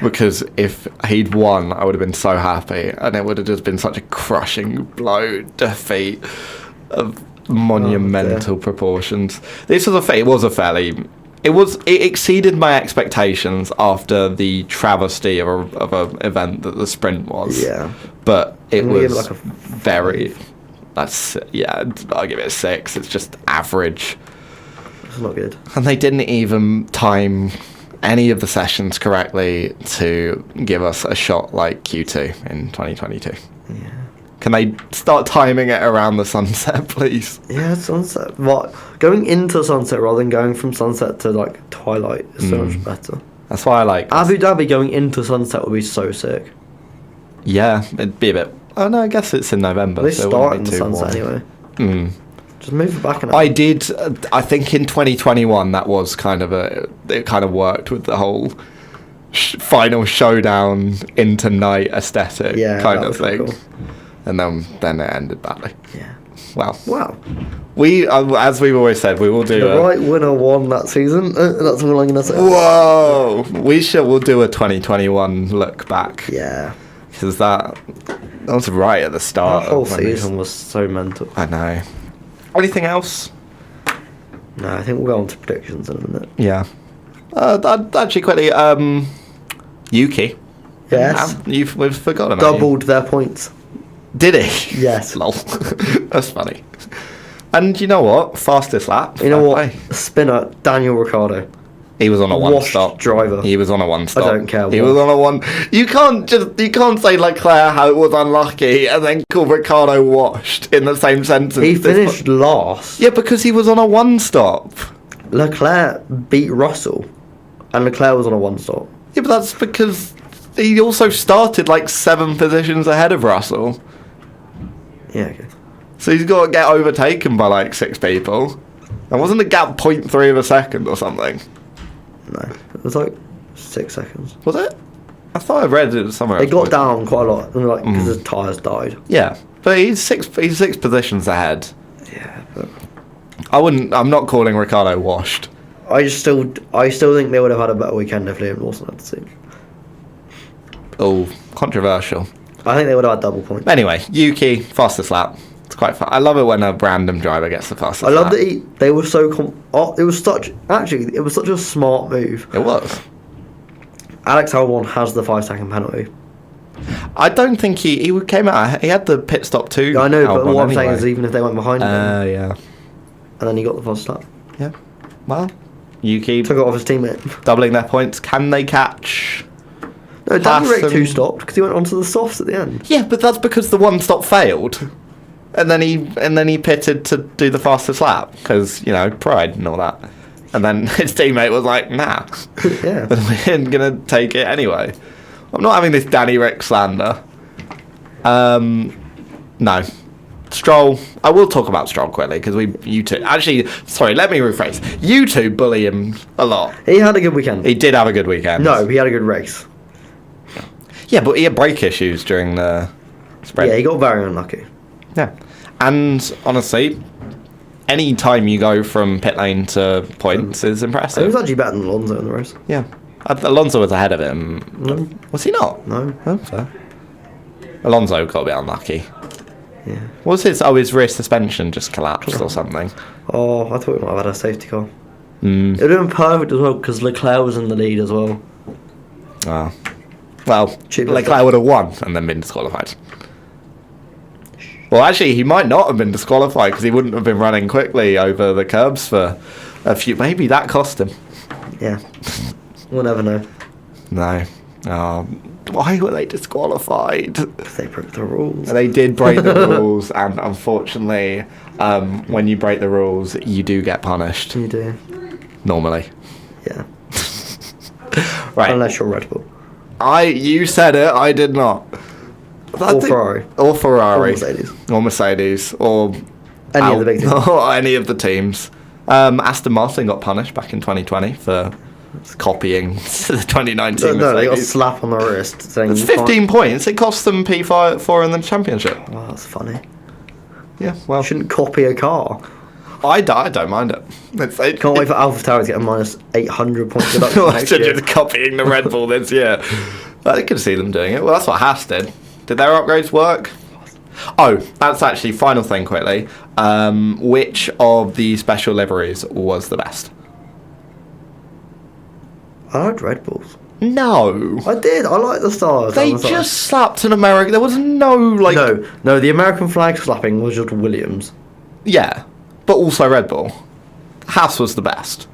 Because if he'd won, I would have been so happy, and it would have just been such a crushing blow, defeat of monumental proportions. This was it exceeded my expectations after the travesty of an event that the sprint was. Yeah. But it I'm gonna give was it like a very. I'll give it a 6. It's just average. It's not good. And they didn't even time any of the sessions correctly to give us a shot like Q2 in 2022. Yeah. Can they start timing it around the sunset, please? Yeah, sunset. What? Going into sunset rather than going from sunset to like twilight is so much better. That's why I like. Abu Dhabi going into sunset would be so sick. Yeah, it'd be a bit. Oh no, I guess it's in November. They so it start wouldn't in be the too sunset warm. anyway. Just move it back an hour. I did. I think in 2021 that was it kind of worked with the whole final showdown into night aesthetic kind that of was really thing. cool. And then it ended badly. Yeah. Well, Wow. we, as we've always said, we will do The right winner won that season. That's all I'm going to say. Whoa! We'll do a 2021 look back. Yeah. Because that was right at the start. That whole when we- season was so mental. I know. Anything else? No, I think we'll go on to predictions in a minute. Yeah. Actually, quickly, Yuki. Yes. We've forgotten about Doubled their points. you. Did he? Yes. Lol. That's funny. And you know what? Fastest lap. You know fair what? play. Spinner, Daniel Ricciardo. He was on a Washed one-stop. driver. He was on a one-stop. I don't care He what. was on a one. You can't say Leclerc how it was unlucky and then call Ricardo washed in the same sentence. He finished last. Yeah, because he was on a one-stop. Leclerc beat Russell, and Leclerc was on a one-stop. Yeah, but that's because he also started like 7 positions ahead of Russell. Yeah, okay. So he's got to get overtaken by like 6 people. And wasn't the gap 0.3 of a second or something? No, it was like 6 seconds. Was it? I thought I read it somewhere. It got down quite a lot, because his tyres died. Yeah, but he's 6 positions ahead. Yeah, but I'm not calling Ricardo washed. I still think they would have had a better weekend if Liam Lawson had the team. Oh, controversial. I think they would have had double points. Anyway, Yuki, fastest lap. It's quite fun. I love it when a random driver gets the fastest I love lap. that they were so. It was such a smart move. It was. Alex Albon has the 5-second penalty. I don't think he came out. He had the pit stop too. I know, but Albon what I'm saying anyway. is even if they went behind him, Yeah. and then he got the fast lap, Yeah. Well, Yuki took it off his teammate. doubling their points. Can they catch? No, Danny Rick Pass 2 and- stopped because he went onto the softs at the end. Yeah, but that's because the one stop failed, and then he pitted to do the fastest lap because pride and all that, and then his teammate was like, "Nah, Yeah. we're gonna take it anyway." I'm not having this Danny Rick slander. No. Stroll. I will talk about Stroll quickly because you two. Actually, sorry. Let me rephrase. You two bully him a lot. He had a good weekend. He did have a good weekend. No, he had a good race. Yeah, but he had brake issues during the sprint. Yeah, he got very unlucky. Yeah. And honestly, any time you go from pit lane to points is He impressive. was actually better than Alonso in the race. Yeah. Alonso was ahead of him. No. Was he not? No. Oh, fair. Alonso got a bit unlucky. Yeah. What was his rear suspension just collapsed or something? Oh, I thought we might have had a safety car. Mm. It would have been perfect as well because Leclerc was in the lead as well. Oh. Well, Cheap Leclerc would have won and then been disqualified. Well, actually, he might not have been disqualified because he wouldn't have been running quickly over the curbs for a few. Maybe that cost him. Yeah. We'll never know. No. Why were they disqualified? Because they broke the rules. They did break the rules, and unfortunately, when you break the rules, you do get punished. You do. Normally. Yeah. Right. Unless you're Red Bull. You said it, I did not. Or Ferrari. Or Ferrari. Or Mercedes. Or Mercedes. Or Any of the big teams. Or any of the teams. Aston Martin got punished back in 2020 for copying the 2019 No, they got a Mercedes. slap on the wrist saying It's you can't- 15 points. It cost them P4 in the championship. Wow, that's funny. Yeah, well, You shouldn't copy a car. I don't mind it. Can't wait for Alpha Tower to get a minus 800 point deduction next Imagine year. just copying the Red Bull this year. I could see them doing it. Well, that's what Haas did. Did their upgrades work? Oh, that's actually final thing quickly. Which of the special liveries was the best? I liked Red Bulls. No. I did. I like the stars. They on the side. just slapped an American. There was no like. No. The American flag slapping was just Williams. Yeah, but also Red Bull. Haas was the best.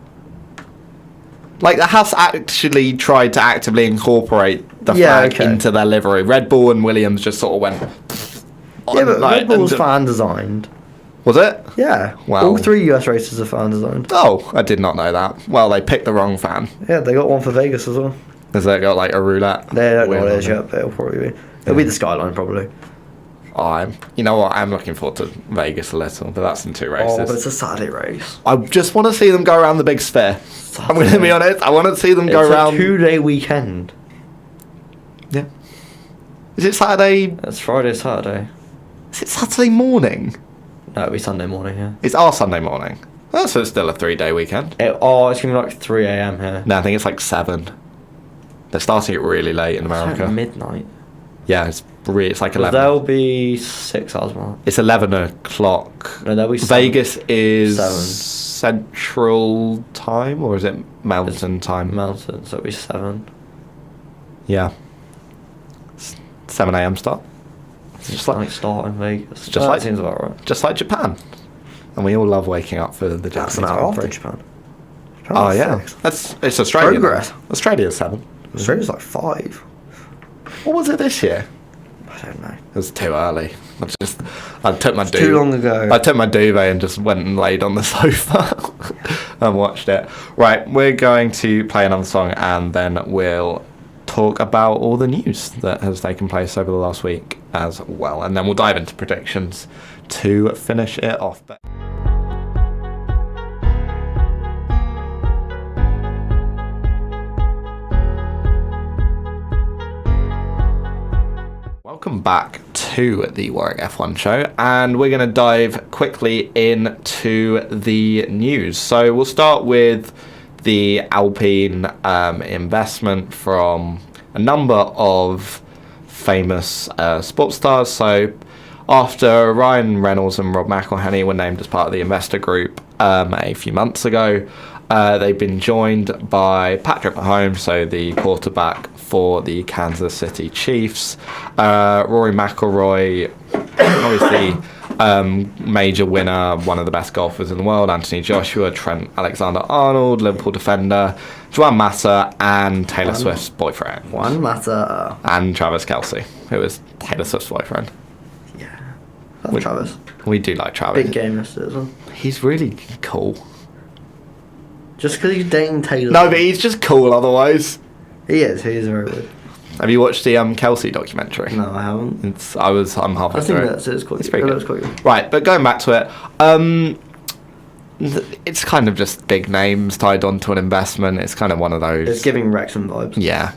Like the Haas actually tried to actively incorporate the flag into their livery. Red Bull and Williams just sort of went. Yeah, but like, Red Bull was and- fan designed. Was it? Yeah. Wow. All 3 US races are fan designed. Oh, I did not know that. Well, they picked the wrong fan. Yeah, they got one for Vegas as well. Has they got like a roulette? They don't know wheel what it on is yet, but it'll probably be. It'll be the Skyline probably. You know what? I'm looking forward to Vegas a little, but that's in 2 races. Oh, but it's a Saturday race. I just want to see them go around the big sphere. I'm going to be honest. I want to see them go around. It's a 2-day weekend. Yeah. Is it Saturday? It's Friday, Saturday. Is it Saturday morning? No, it'll be Sunday morning here. It's our Sunday morning. Oh, so it's still a 3-day weekend. It's going to be like 3 a.m. here. No, I think it's like 7. They're starting it really late in America. It's like midnight. Yeah, it's like 11. There'll be 6 hours more. It's 11 o'clock. No, there'll be 7. Vegas is 7. Central Time, or is it Mountain Time? Mountain, so it'll be 7. Yeah. 7 a.m. start. It's just like start in Vegas. Just like, seems about right. Just like Japan. And we all love waking up for the That's Japanese an hour Grand after Prix. Japan. Oh yeah, it's Australia. Progress. Australia's 7. Australia's like 5. What was it this year? I don't know. It was too early. I took my Too long ago. I took my duvet and just went and laid on the sofa and watched it. Right, we're going to play another song and then we'll talk about all the news that has taken place over the last week as well, and then we'll dive into predictions to finish it off. Welcome back to the Warwick F1 show, and we're going to dive quickly into the news. So we'll start with the Alpine investment from a number of famous sports stars. So after Ryan Reynolds and Rob McElhenney were named as part of the investor group a few months ago, they've been joined by Patrick Mahomes, so the quarterback for the Kansas City Chiefs, Rory McIlroy, obviously major winner, one of the best golfers in the world, Anthony Joshua, Trent Alexander-Arnold, Liverpool defender, Juan Mata, and Taylor Swift's boyfriend. Juan Mata. And Travis Kelce, who is Taylor Swift's boyfriend. Yeah. Love Travis. We do like Travis. Big game yesterday as well. He's really cool. Just because he's dating Taylor. No, but he's just cool otherwise. He is very good. Have you watched the Kelce documentary? No, I haven't. I'm halfway I through think it. that's it. It's quite pretty good. good. Right, but going back to it, it's kind of just big names tied onto an investment. It's kind of one of those. It's giving Wrexham vibes. Yeah.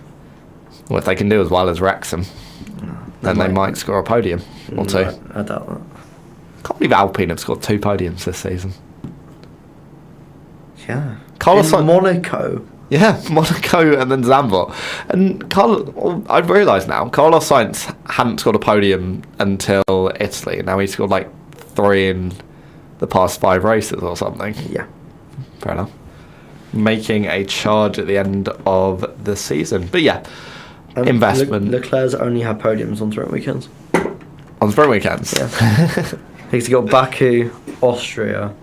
Well, if they can do as well as Wrexham, then they might score a podium or 2. I doubt that. Can't believe Alpine have scored 2 podiums this season. Yeah. In Monaco. Yeah, Monaco and then Zandvoort. And I've realised now, Carlos Sainz hadn't scored a podium until Italy. Now he's scored like 3 in the past 5 races or something. Yeah. Fair enough. Making a charge at the end of the season. But yeah, investment. Leclerc's only had podiums on sprint weekends. On sprint weekends? Yeah. He's got Baku, Austria,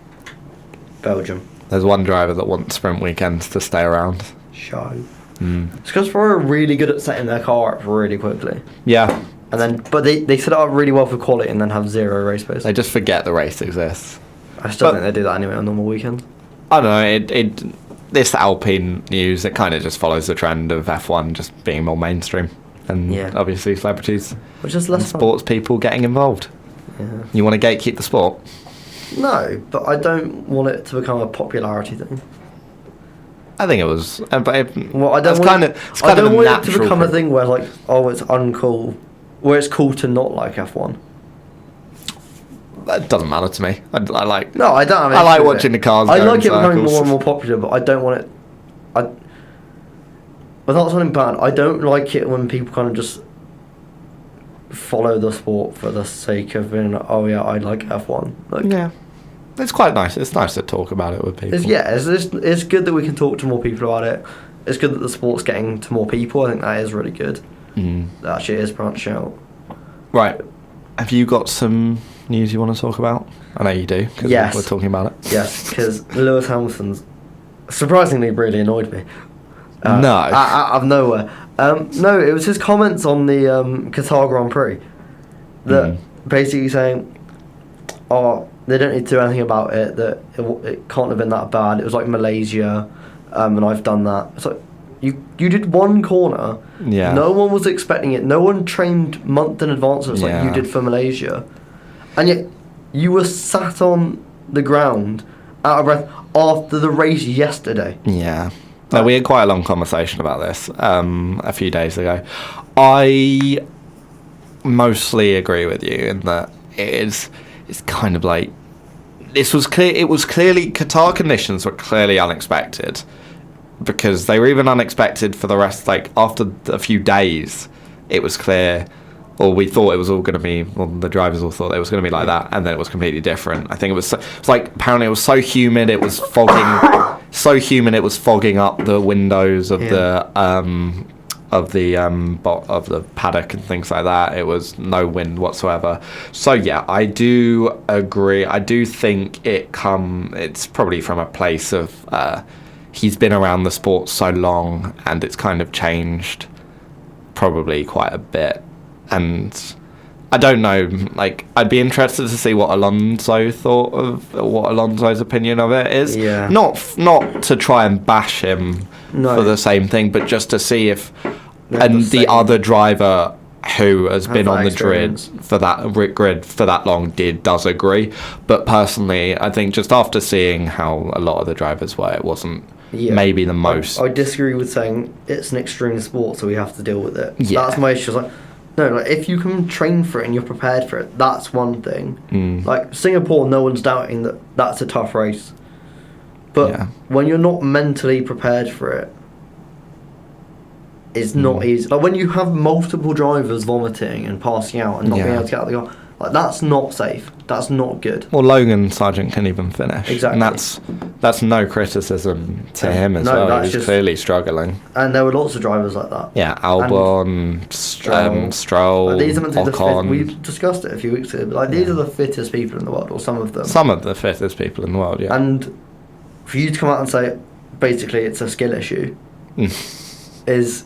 Belgium. There's one driver that wants sprint weekends to stay around. Show. It's because they're really good at setting their car up really quickly. Yeah. But they set it up really well for quality and then have 0 race pace. They just forget the race exists. I still think they do that anyway on normal weekends. I don't know. This Alpine news, it kind of just follows the trend of F1 just being more mainstream. And obviously celebrities which is less sports people getting involved. Yeah. You want to gatekeep the sport? No, but I don't want it to become a popularity thing. I think it was. Well, I don't it's want it to become a thing where it's uncool, where it's cool to not like F1. That doesn't matter to me. I like. No, I don't. I like watching the cars. I like it becoming more and more popular, but I don't want it. Without something bad, I don't like it when people kind of just follow the sport for the sake of being like, oh yeah, I like F1. Yeah, it's quite nice. It's nice to talk about it with people. It's good that we can talk to more people about it. It's good that the sport's getting to more people. I think that is really good. That actually is branching out. Right. Have you got some news you want to talk about? I know you do, because we're talking about it. Yes, because Lewis Hamilton's surprisingly really annoyed me. No. Out of nowhere. No, it was his comments on the Qatar Grand Prix that basically saying, oh, they don't need to do anything about it, that it can't have been that bad. It was like Malaysia, and I've done that. It's like, You did one corner. Yeah. No one was expecting it. No one trained month in advance of like you did for Malaysia, and yet you were sat on the ground out of breath after the race yesterday. Yeah. No, we had quite a long conversation about this a few days ago. I mostly agree with you in that it's kind of like this was clear. It was clearly Qatar conditions were clearly unexpected because they were even unexpected for the rest. Like after a few days, it was clear, or we thought it was all going to be. Well, the drivers all thought it was going to be like that, and then it was completely different. I think it was like apparently it was so humid, it was fogging. So humid, it was fogging up the windows of the paddock and things like that. It was no wind whatsoever. So yeah, I do agree. I do think it's probably from a place of he's been around the sport so long and it's kind of changed probably quite a bit. And I don't know, like, I'd be interested to see what Alonso's opinion of it is. Yeah. Not to try and bash him for the same thing, but just to see if the other driver who has been on the grid for that long does agree. But personally, I think just after seeing how a lot of the drivers were, it wasn't maybe the most. I disagree with saying it's an extreme sport, so we have to deal with it. Yeah. That's my issue. Like, no, like if you can train for it and you're prepared for it, that's one thing. Like Singapore, no one's doubting that that's a tough race. But when you're not mentally prepared for it, it's not easy. Like when you have multiple drivers vomiting and passing out and not being able to get out of the car, like that's not safe. That's not good. Well, Logan Sargent couldn't even finish. Exactly. And that's no criticism to him as well. He was clearly struggling. And there were lots of drivers like that. Yeah, Albon, Stroll, like these are meant to be Ocon. we discussed it a few weeks ago, but like these are the fittest people in the world, or some of them. Some of the fittest people in the world, yeah. And for you to come out and say, basically, it's a skill issue, is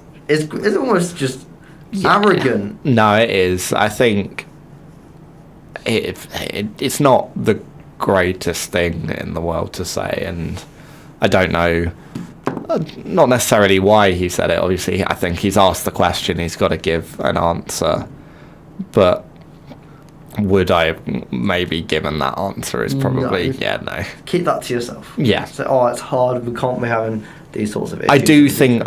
almost just arrogant. No, it is. I think it's not the greatest thing in the world to say, and I don't know, not necessarily why he said it. Obviously, I think he's asked the question, he's got to give an answer, but would I have maybe given that answer is probably no. Keep that to yourself. Yeah. So, it's hard, we can't be having these sorts of issues. I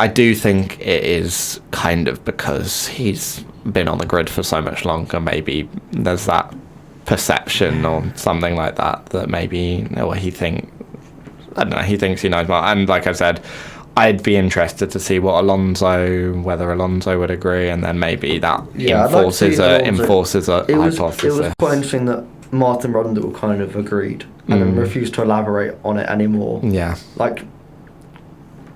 do think it is kind of because he's been on the grid for so much longer. Maybe there's that perception or something like that maybe he thinks he knows more. And like I said, I'd be interested to see whether Alonso would agree, and then maybe that enforces a hypothesis. It was quite interesting that Martin Brundle kind of agreed and then refused to elaborate on it anymore. Yeah. Like,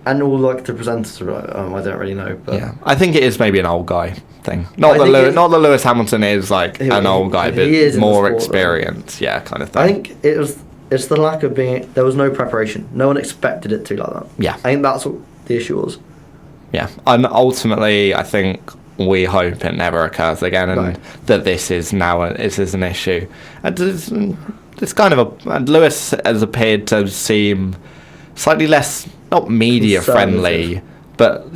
and all like the presenters were like, I don't really know. But yeah, I think it is maybe an old guy thing. Not that Lewis Hamilton is like an old guy, but more experience, kind of thing. I think it's the lack of there was no preparation. No one expected it to like that. Yeah. I think that's what the issue was. Yeah, and ultimately, I think we hope it never occurs again, and that this is an issue. And it's kind of Lewis has appeared to seem slightly less, not media friendly, but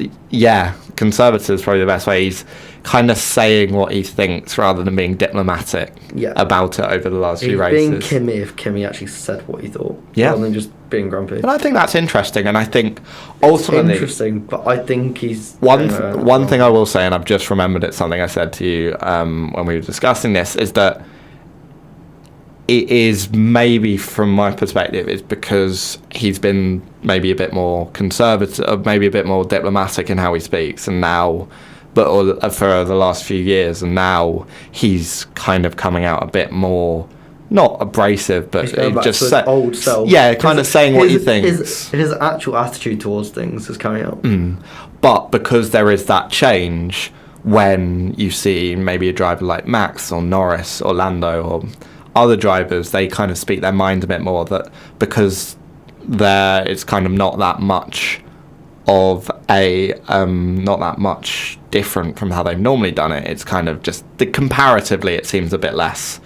conservative is probably the best way. He's kind of saying what he thinks rather than being diplomatic about it over the last few races. Being Kimi if Kimi actually said what he thought, rather than just being grumpy. And I think that's interesting, and I think ultimately... It's interesting, but I think he's... One thing I will say, and I've just remembered it, something I said to you when we were discussing this, is that it is maybe, from my perspective, is because he's been maybe a bit more conservative, maybe a bit more diplomatic in how he speaks, and now... But for the last few years, and now he's kind of coming out a bit more, not abrasive, but just old self. Yeah, kind of saying what he thinks. His actual attitude towards things is coming out. But because there is that change, when you see maybe a driver like Max or Norris or Lando or other drivers, they kind of speak their mind a bit more. That because it's kind of not that much of not that much different from how they've normally done it. It's kind of just comparatively, it seems a bit less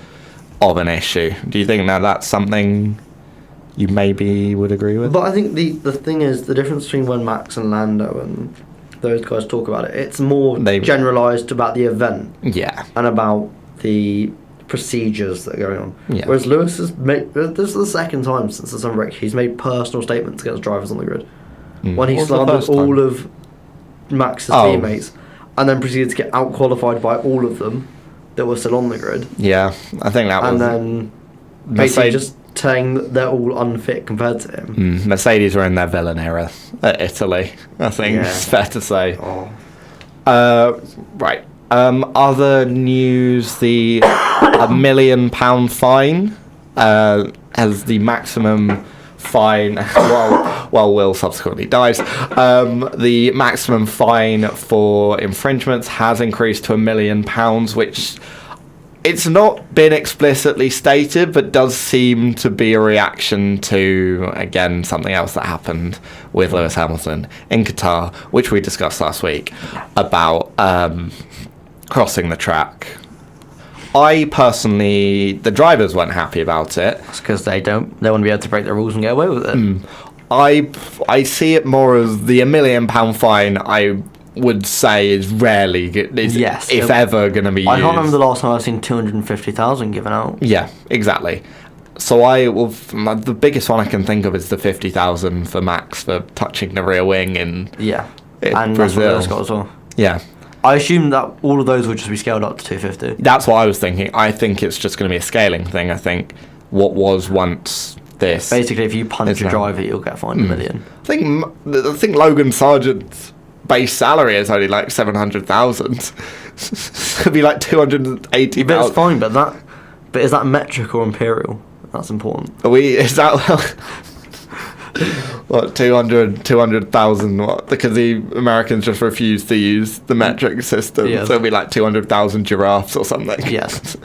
of an issue. Do you think now that's something you maybe would agree with. But I think the thing is, the difference between when Max and Lando and those guys talk about it, it's more generalised about the event. Yeah. And about the procedures that are going on. Yeah. Whereas Lewis has made, this is the second time since the summer break, he's made personal statements against drivers on the grid. When he slandered all of Max's teammates and then proceeded to get out-qualified by all of them that were still on the grid. Yeah, I think that was... And then basically just saying that they're all unfit compared to him. Mercedes were in their villain era at Italy, I think it's fair to say. Right. Other news, the £1 million fine as the maximum fine, while Will subsequently dies, the maximum fine for infringements has increased to £1 million, which it's not been explicitly stated, but does seem to be a reaction to, again, something else that happened with Lewis Hamilton in Qatar, which we discussed last week, about crossing the track. I personally, the drivers weren't happy about it. That's because they want to be able to break the rules and get away with it. I see it more as the £1 million fine. I would say is rarely, if ever, going to be used. I can't remember the last time I've seen 250,000 given out. Yeah, exactly. So the biggest one I can think of is the 50,000 for Max for touching the rear wing in and Brazil. That's what got as well. Yeah. I assume that all of those would just be scaled up to 250. That's what I was thinking. I think it's just going to be a scaling thing. I think what was once this. Basically, if you punch a driver, you'll get fined $1 million. I think Logan Sargent's base salary is only like 700,000. It'd be like 280,000. But it's fine. But is that metric or imperial? That's important. Is that what 200,000? What? Because the Americans just refused to use the metric system, so it'll be like 200,000 giraffes or something. Yes.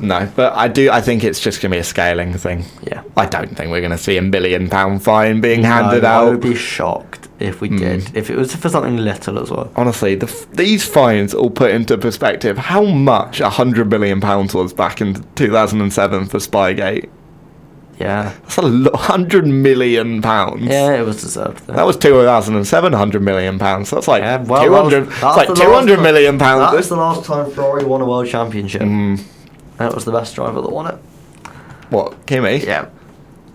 No, but I think it's just gonna be a scaling thing. Yeah. I don't think we're gonna see £1 million fine being handed out. I would be shocked if we did. If it was for something little as well. Honestly, these fines all put into perspective how much £100 million was back in 2007 for Spygate. Yeah. That's £100 million. Yeah, it was deserved. Though. That was 2007, £100 million. So that's like 200. That's like £200 million. That was the last time Ferrari won a world championship. And it was the best driver that won it. What, Kimi? Yeah.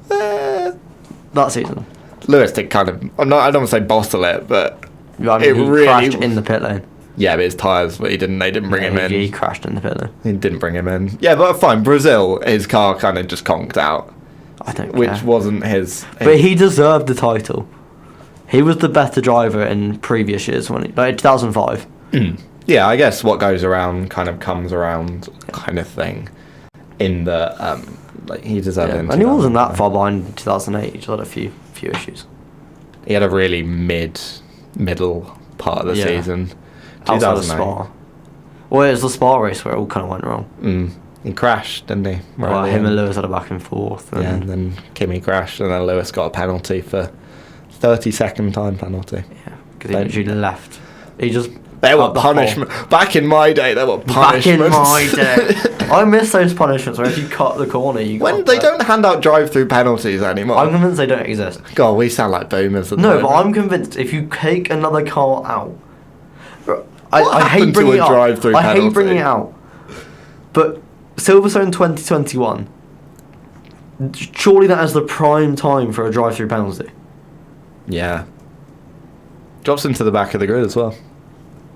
That season. Lewis did kind of. I don't want to say bottle it, but he crashed in the pit lane. Yeah, but his tyres, but they didn't bring him in. He crashed in the pit lane. He didn't bring him in. Yeah, but fine. Brazil, his car kind of just conked out. I don't care. Which wasn't his. But he deserved the title. He was the better driver in previous years, like 2005. Yeah, I guess what goes around kind of comes around, kind of thing. In the he deserved it. And he wasn't that far behind in 2008. He just had a few issues. He had a really middle part of the season. Outside of Spa. Well, it was the Spa race where it all kind of went wrong. He crashed, didn't he? Well, him and Lewis had a back and forth. And then Kimi crashed, and then Lewis got a penalty for 30-second time penalty. Yeah, because he literally left. He just. There were punishments. Back in my day, there were punishments. Back in my day. I miss those punishments where if you cut the corner, you when they don't hand out drive-through penalties anymore. I'm convinced they don't exist. God, we sound like boomers. No, but I'm convinced if you take another car out. I hate bringing it up. I hate bringing it out. But Silverstone 2021, surely that is the prime time for a drive-through penalty. Yeah. Drops into the back of the grid as well.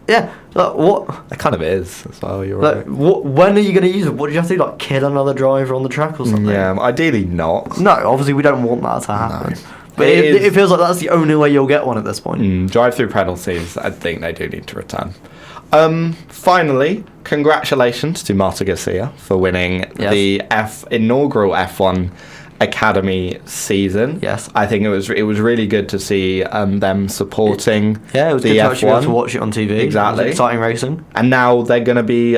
Yeah, like what? It kind of is as well. You're like, right. When are you going to use it? What do you have to do? Like kill another driver on the track or something? Yeah, ideally not. No, obviously we don't want that to happen. No. But it feels like that's the only way you'll get one at this point. Drive-through penalties, I think they do need to return. Finally, congratulations to Marta Garcia for winning the inaugural F1 Academy season. Yes, I think it was really good to see them supporting. It was the good to F1. actually be able to watch it on TV. Exactly, exciting racing. And now they're going to be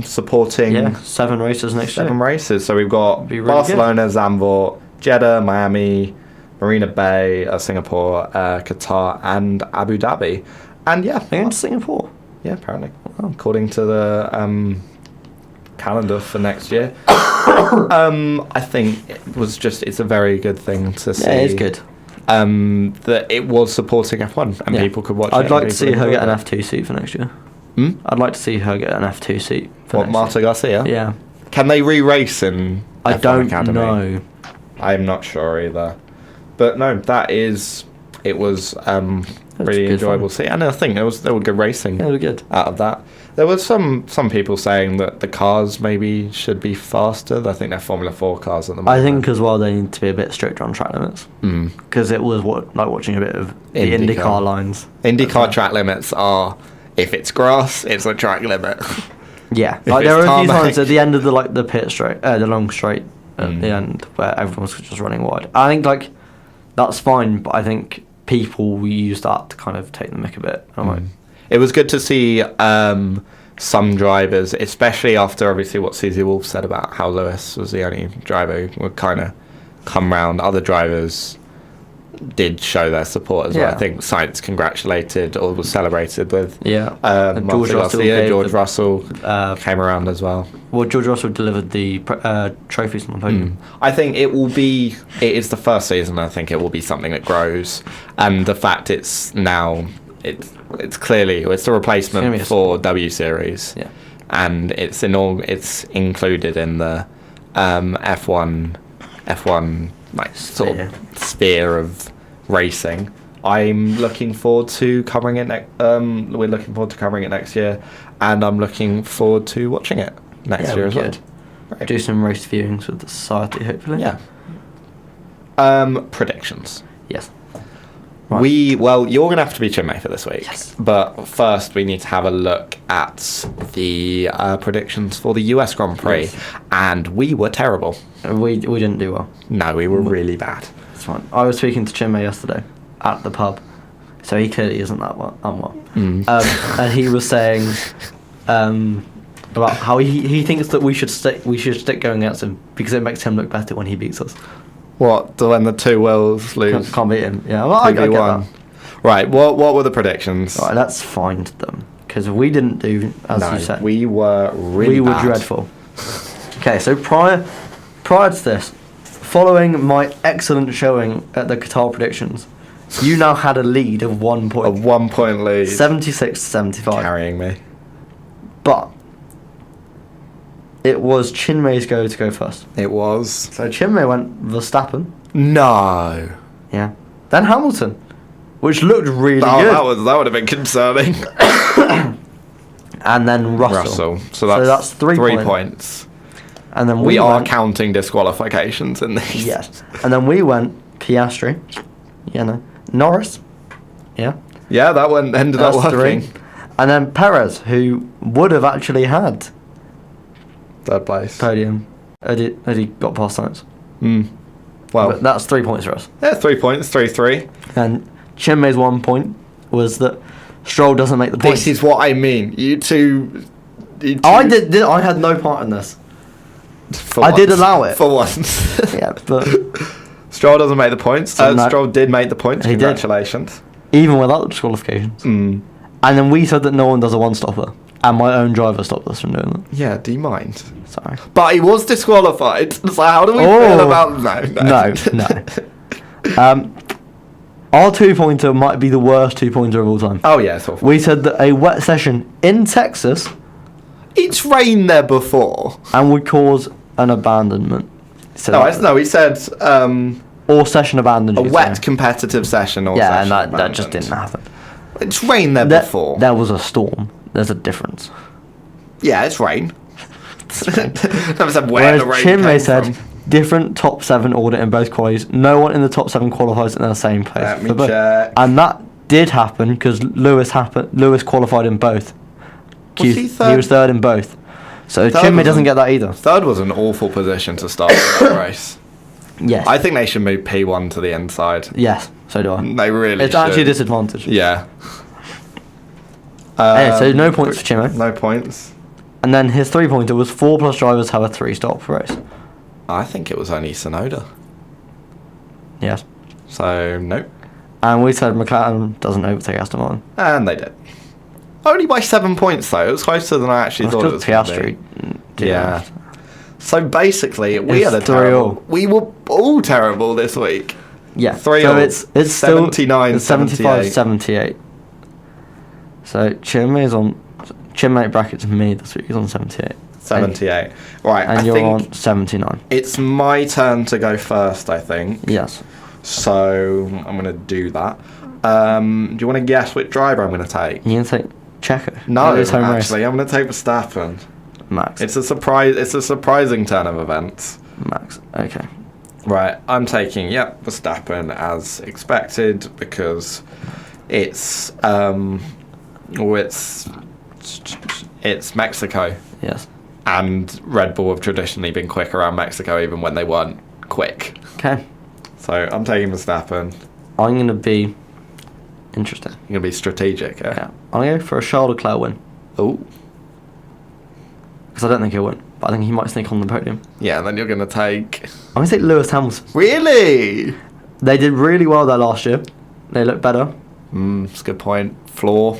supporting 7 races next year. 7 races. So we've got really Barcelona, good. Zandvoort, Jeddah, Miami, Marina Bay, Singapore, Qatar, and Abu Dhabi. And they're going to Singapore. Yeah, apparently. Well, according to the calendar for next year. I think it's a very good thing to see. Yeah, it's good. That it was supporting F1 and people could watch it. I'd like to see her get an F2 seat for next year. I'd like to see her get an F2 seat for next Marta year. Garcia? Yeah. Can they re-race in I F1 don't Academy? know. I'm not sure either. But no, it was really enjoyable to see. And I think there was good racing Yeah, it was good. out of that. There was some people saying that the cars maybe should be faster. I think they're Formula 4 cars at the moment. I think as well they need to be a bit stricter on track limits. Because it was like watching a bit of the IndyCar lines. IndyCar track limits are, if it's grass, it's a track limit. Yeah, If like there it's were a few tarmac. times at the end of the pit straight, the long straight at the end where everyone was just running wide. I think like that's fine, but I think people use that to kind of take the mick a bit. I'm like, it was good to see some drivers, especially after obviously what Susie Wolf said about how Lewis was the only driver who would kind of come round. Other drivers did show their support as well. I think Sainz congratulated or was celebrated with. George Russell, George Russell came around as well. Well, George Russell delivered the trophies on the podium. I think it is the first season. I think it will be something that grows, and the fact it's clearly the replacement for W Series, and it's included in the F1 like sort of sphere of racing. I'm looking forward to covering it. We're looking forward to covering it next year, and I'm looking forward to watching it next year as well. Right. Do some race viewings with the society, hopefully. Yeah. Predictions. Yes. Right. You're going to have to be Chinmay for this week. Yes. But first, we need to have a look at the predictions for the US Grand Prix, and we were terrible. We didn't do well. No, we were really bad. It's fine. I was speaking to Chinmay yesterday at the pub, so he clearly isn't that unwell. And he was saying about how he thinks that we should stick going against him because it makes him look better when he beats us. What? When the two Wills lose? Can't beat him. Yeah, well, I get that. Right. What were the predictions? Right, let's find them because we didn't do as you said. We were really We bad. were dreadful. Okay, so prior to this, following my excellent showing at the Qatar predictions, you now had a lead of 1 point. A 1 point lead. 76 to 75. Carrying me. But it was Chinmay's go to go first. It was. So Chinmay went Verstappen. No. Yeah. Then Hamilton, which looked really good. That would have been concerning. And then Russell. So that's 3 points. And then we are went, counting disqualifications in these. Yes. And then we went Piastri. Yeah, no. Norris. Yeah. Yeah, that one ended up working. 3. And then Perez, who would have actually had Third place. podium. Had he got past Sainz. Well, But that's 3 points for us. yeah, 3 points, 3-3. And Chinmay's 1 point was that Stroll doesn't make the points. This is what I mean. You two. I had no part in this. For I once. did allow it. For once. Yeah, but Stroll doesn't make the points. No. Stroll did make the points. He did. Congratulations. even without the disqualifications. And then we said that no one does a one-stopper. And my own driver stopped us from doing that. Yeah, do you mind? Sorry. But he was disqualified. So how do we feel about No. Our two-pointer might be the worst two-pointer of all time. Oh yeah, it's awful. We said that a wet session in Texas It's rained there before. and would cause an abandonment. No, he said or session abandoned. a you could wet say. competitive session or Yeah, and session that just abandonment. didn't happen. It's rained there before. There was a storm. There's a difference. Yeah, it's rain. Never said where Whereas the rain Chinmay came said from. different top 7 order in both qualies. No one in the top 7 qualifies in the same place. Let me for both. check. And that did happen because Lewis qualified in both. Was he third? He was third in both. So Third Chinmay was doesn't an- get that either. Third was an awful position to start the race. Yes. I think they should move P1 to the inside. Yes, so do I. They really It's should. actually a disadvantage. Yeah. Anyway, so no points for Chinmay. No points. And then his 3-pointer was 4 plus drivers have a 3-stop race. I think it was only Sonoda. Yes. So, nope. And we said McLaren doesn't overtake Aston Martin. And they did. Only by 7 points, though. It was closer than I actually That's thought it was because going to Piastri be. Yeah. So basically, we It's had a 3-3. terrible. We were all terrible this week. Yeah. 3-3. So it's still 79, it's 75-78. So Chinmay brackets me this week. He's on 78. 78. Right. And I you're think on 79. it's my turn to go first, I think. Yes. So I'm going to do that. Do you want to guess which driver I'm going to take? You can take Checo. No, His home race. actually, I'm going to take Verstappen. Max. It's a surprise. It's a surprising turn of events. Max. Okay. Right, I'm taking Verstappen as expected because it's it's Mexico. Yes. And Red Bull have traditionally been quick around Mexico, even when they weren't quick. Okay. So I'm taking Verstappen. I'm going to be interesting. You're gonna be strategic, yeah. Yeah. I'm going to go for a Charles Leclerc win. Oh. Because I don't think he'll win. But I think he might sneak on the podium. Yeah, and then you're gonna take. I'm going to take Lewis Hamilton. Really? They did really well there last year. They look better. That's a good point. Floor.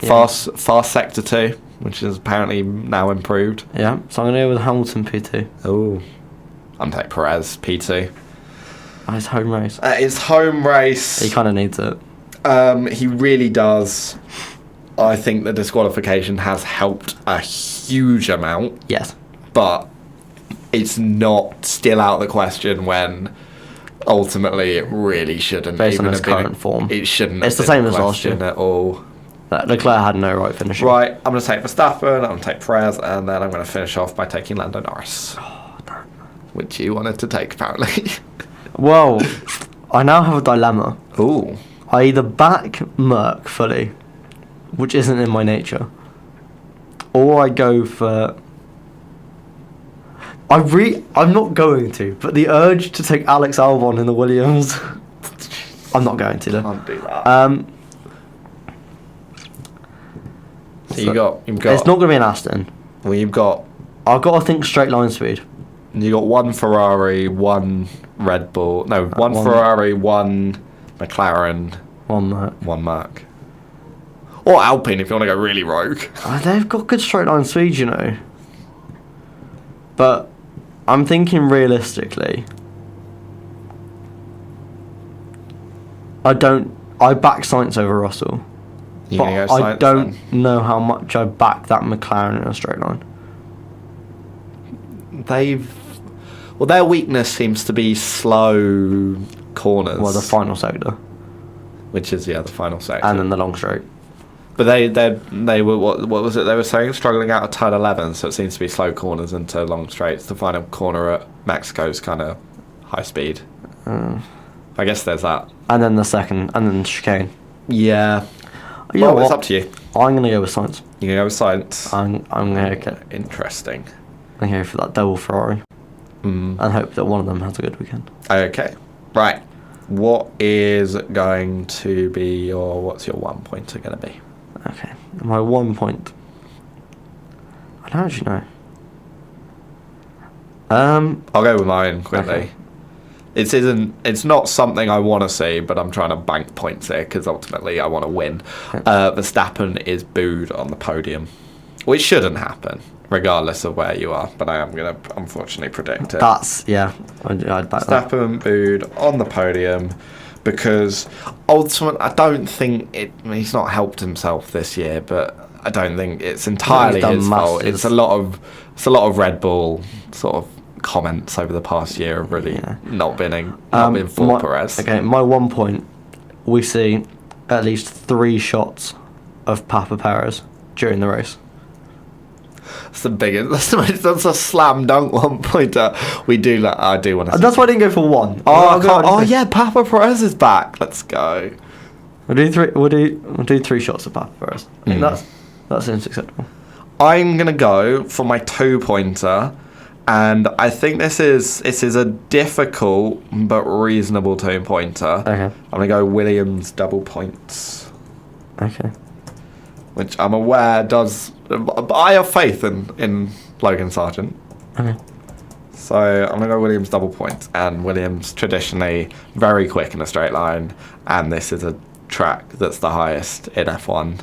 Yeah. Fast sector 2, which is apparently now improved. Yeah. So I'm going to go with Hamilton P2. Oh. I'm taking Perez P2. Oh, his home race. His home race. He kind of needs it. He really does. I think the disqualification has helped a huge amount, Yes. but it's not still out of the question when ultimately it really shouldn't. Based on even his have been current form. It shouldn't. It's have the been same a as last year. question at all. Leclerc had no right finishing. Right, I'm going to take Verstappen, I'm going to take Perez, and then I'm going to finish off by taking Lando Norris. Oh, damn. Which you wanted to take, apparently. Well, I now have a dilemma. Ooh. I either back Merc fully, which isn't in my nature, or I go for... I'm not going to, but the urge to take Alex Albon in the Williams... I'm not going to, though. Can't do that. So you've got... It's not going to be an Aston. Well, you've got... I've got to think straight line speed. You got one Ferrari, one Red Bull. No, one one- Ferrari, one McLaren, One Merc. one Merc. Or Alpine if you want to go really rogue. They've got good straight line speed, you know. But I'm thinking realistically. I back Sainz over Russell. You're But gonna go I Sainz don't then? know how much I back that McLaren in a straight line. Well, their weakness seems to be slow corners. Well, the final sector. Which is, the final sector. And then the long straight. But they were, what was it they were saying? Struggling out of turn 11, so it seems to be slow corners into long straights. The final corner at Mexico's kind of high speed. I guess there's that. And then the second, and then chicane. Yeah. You know Well, it's what? up to you. I'm going to go with Sainz. You're going to go with science. I'm going to get... Interesting. I'm going for that double Ferrari. Mm. And hope that one of them has a good weekend. Okay. Right. What is going to be what's your 1 pointer going to be? Okay. My 1 point. I don't actually know. I'll go with mine quickly. Okay. It's not something I want to see, but I'm trying to bank points here because ultimately I want to win. Okay. Verstappen is booed on the podium, which shouldn't happen, regardless of where you are. But I am going to unfortunately predict it. That's, yeah. I'd back that. Verstappen booed on the podium because ultimately I don't think he's not helped himself this year, but I don't think it's entirely done his fault. masses. It's a lot of Red Bull sort of comments over the past year have really not been for Perez. Okay, my 1 point. We see at least 3 shots of Papa Perez during the race. That's the biggest. That's a slam dunk 1 pointer. I do want to. That's why I didn't go for 1. Yeah, Papa Perez is back. Let's go. We'll do 3. We'll do 3 shots of Papa Perez. I think that seems acceptable. I'm gonna go for my 2 pointer, and I think this is a difficult but reasonable 2 pointer. Okay. I'm gonna go Williams double points, Okay. which I'm aware does. But I have faith in Logan Sargent. Okay. So I'm going to go Williams double points. And Williams traditionally very quick in a straight line. And this is a track that's the highest in F1.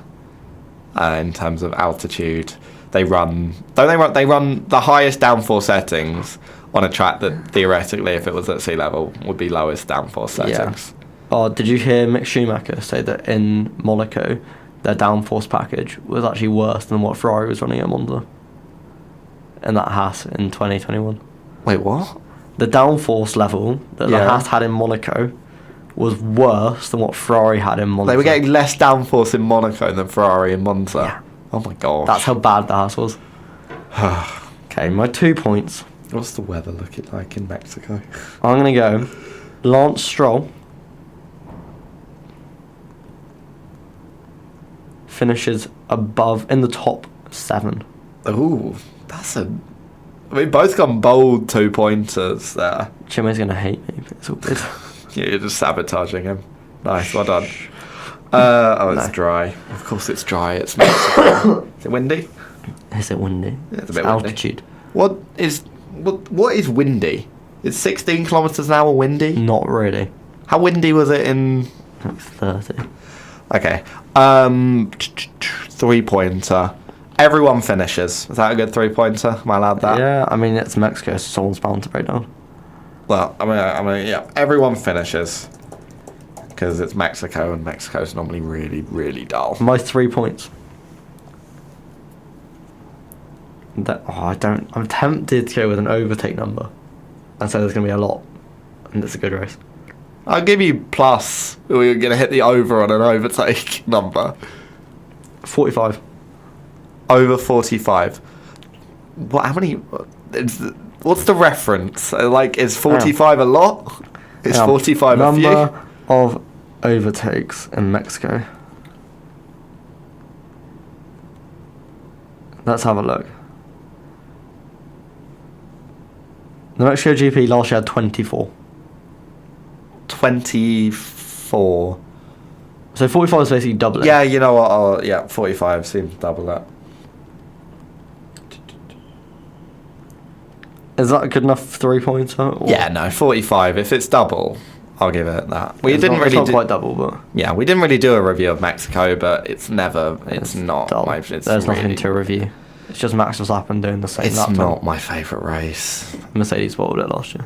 in terms of altitude. They run the highest downforce settings on a track that theoretically, if it was at sea level, would be lowest downforce settings. Oh, did you hear Mick Schumacher say that in Monaco, their downforce package was actually worse than what Ferrari was running at Monza? And that Haas in 2021. Wait, what? The downforce level that the Haas had in Monaco was worse than what Ferrari had in Monza. They were getting less downforce in Monaco than Ferrari in Monza. Yeah. Oh my god. That's how bad the Haas was. Okay, my 2 points. What's the weather looking like in Mexico? I'm going to go Lance Stroll finishes above in the top 7. Ooh, we've both gone bold 2-pointers there. Chinmay's going to hate me, but it's all good. Yeah, you're just sabotaging him. Nice, well done. It's dry. Of course it's dry. It's Mexico. Is it windy? Is it windy? Yeah, it's a bit altitude. Windy. What is windy? Is 16 kilometers an hour windy? Not really. How windy was it in? Like 30. Okay. 3-pointer. Everyone finishes. Is that a good 3-pointer? Am I allowed that? Yeah, I mean it's Mexico, so someone's bound to break down. Well, I mean, yeah. Everyone finishes because it's Mexico, and Mexico's normally really, really dull. My 3 points. I'm tempted to go with an overtake number, and so there's going to be a lot, and it's a good race. I'll give you plus. We're going to hit the over on an overtake number. 45. Over 45. What? How many? What's the reference? Like, is 45 a lot? Is 45 a few? Number of overtakes in Mexico. Let's have a look. The Mexico GP last year had 24. 24. So 45 is basically double it. Yeah, you know what? 45 seems double that. Is that a good enough 3-pointer? Yeah, no, 45. If it's double, I'll give it that. We didn't really do quite double, but yeah, we didn't really do a review of Mexico, but it's not. Dull. It's There's really, nothing to review. It's just Max Verstappen doing the same. It's not my favourite race. Mercedes bottled it last year.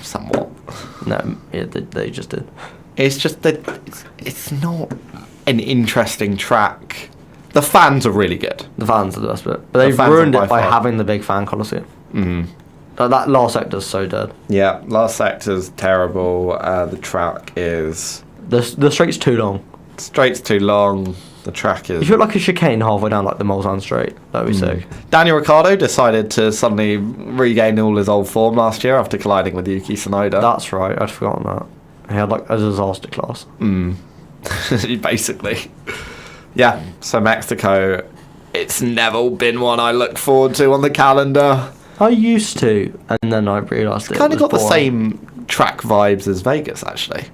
Somewhat. No, yeah, they just did. It's just that it's not an interesting track. The fans are really good. The fans are the best bit, but they've ruined it by having the big fan coliseum. Mm. That last sector's so dead. Yeah, last sector's terrible. The track is the straight's too long. Straight's too long. The track is. If you're like a chicane halfway down like the Mulsanne straight, that'd be sick. Daniel Ricciardo decided to suddenly regain all his old form last year after colliding with Yuki Tsunoda. That's right, I'd forgotten that. He had like a disaster class. Basically. Yeah, so Mexico, it's never been one I look forward to on the calendar. I used to, and then I realised it kind of got boring. the same track vibes as Vegas, actually.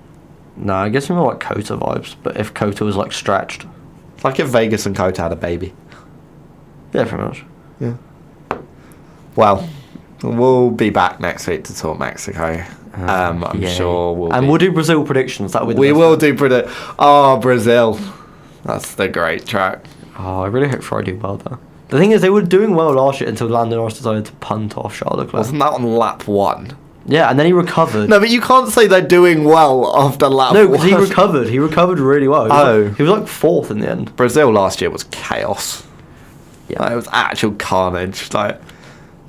No, I guess more like Kota vibes, but if Kota was like stretched. It's like if Vegas and Kota had a baby. Yeah, pretty much. Yeah. Well, we'll be back next week to talk Mexico. I'm sure we'll do Brazil predictions. That we will do Brazil. That's the great track. Oh, I really hope Ferrari do well there. The thing is, they were doing well last year until Lando Norris decided to punt off Charles Leclerc. Wasn't that on lap 1? Yeah, and then he recovered. No, but you can't say they're doing well after lap 1. No, because he recovered. He recovered really well. He was like 4th in the end. Brazil last year was chaos. Yeah, like, it was actual carnage. Like,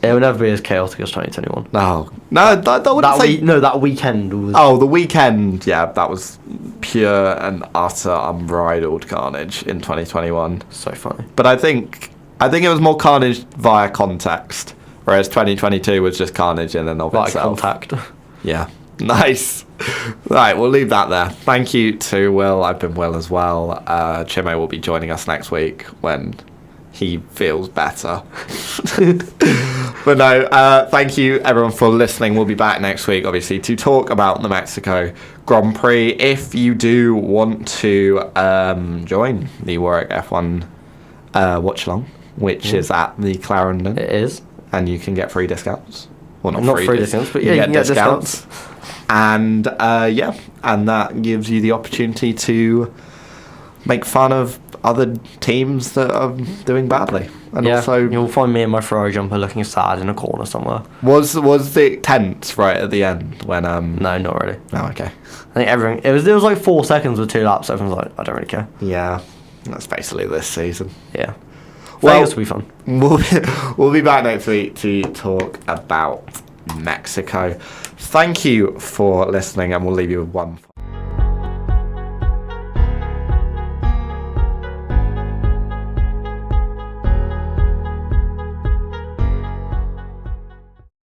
it will never be as chaotic as 2021. No, that wouldn't say. That weekend was. Oh, the weekend. Yeah, that was pure and utter unbridled carnage in 2021. So funny. But I think it was more carnage via context, whereas 2022 was just carnage in and of itself. Contact. Yeah. Nice. Right, we'll leave that there. Thank you to Will. I've been Will as well. Chinmay will be joining us next week when he feels better. But no, thank you everyone for listening. We'll be back next week, obviously, to talk about the Mexico Grand Prix. If you do want to join the Warwick F1 watch along, which is at the Clarendon. It is. And you can get free discounts. Well, not free discounts, but yeah, you can get make fun of other teams that are doing badly. And also, you'll find me in my Ferrari jumper looking sad in a corner somewhere. was it tense right at the end when No, not really. Oh, okay. I think everything. It was like 4 seconds with 2 laps. Everyone's like, I don't really care. Yeah, that's basically this season. Yeah. Well, Vegas will be fun. We'll be back next week to talk about Mexico. Thank you for listening, and we'll leave you with one.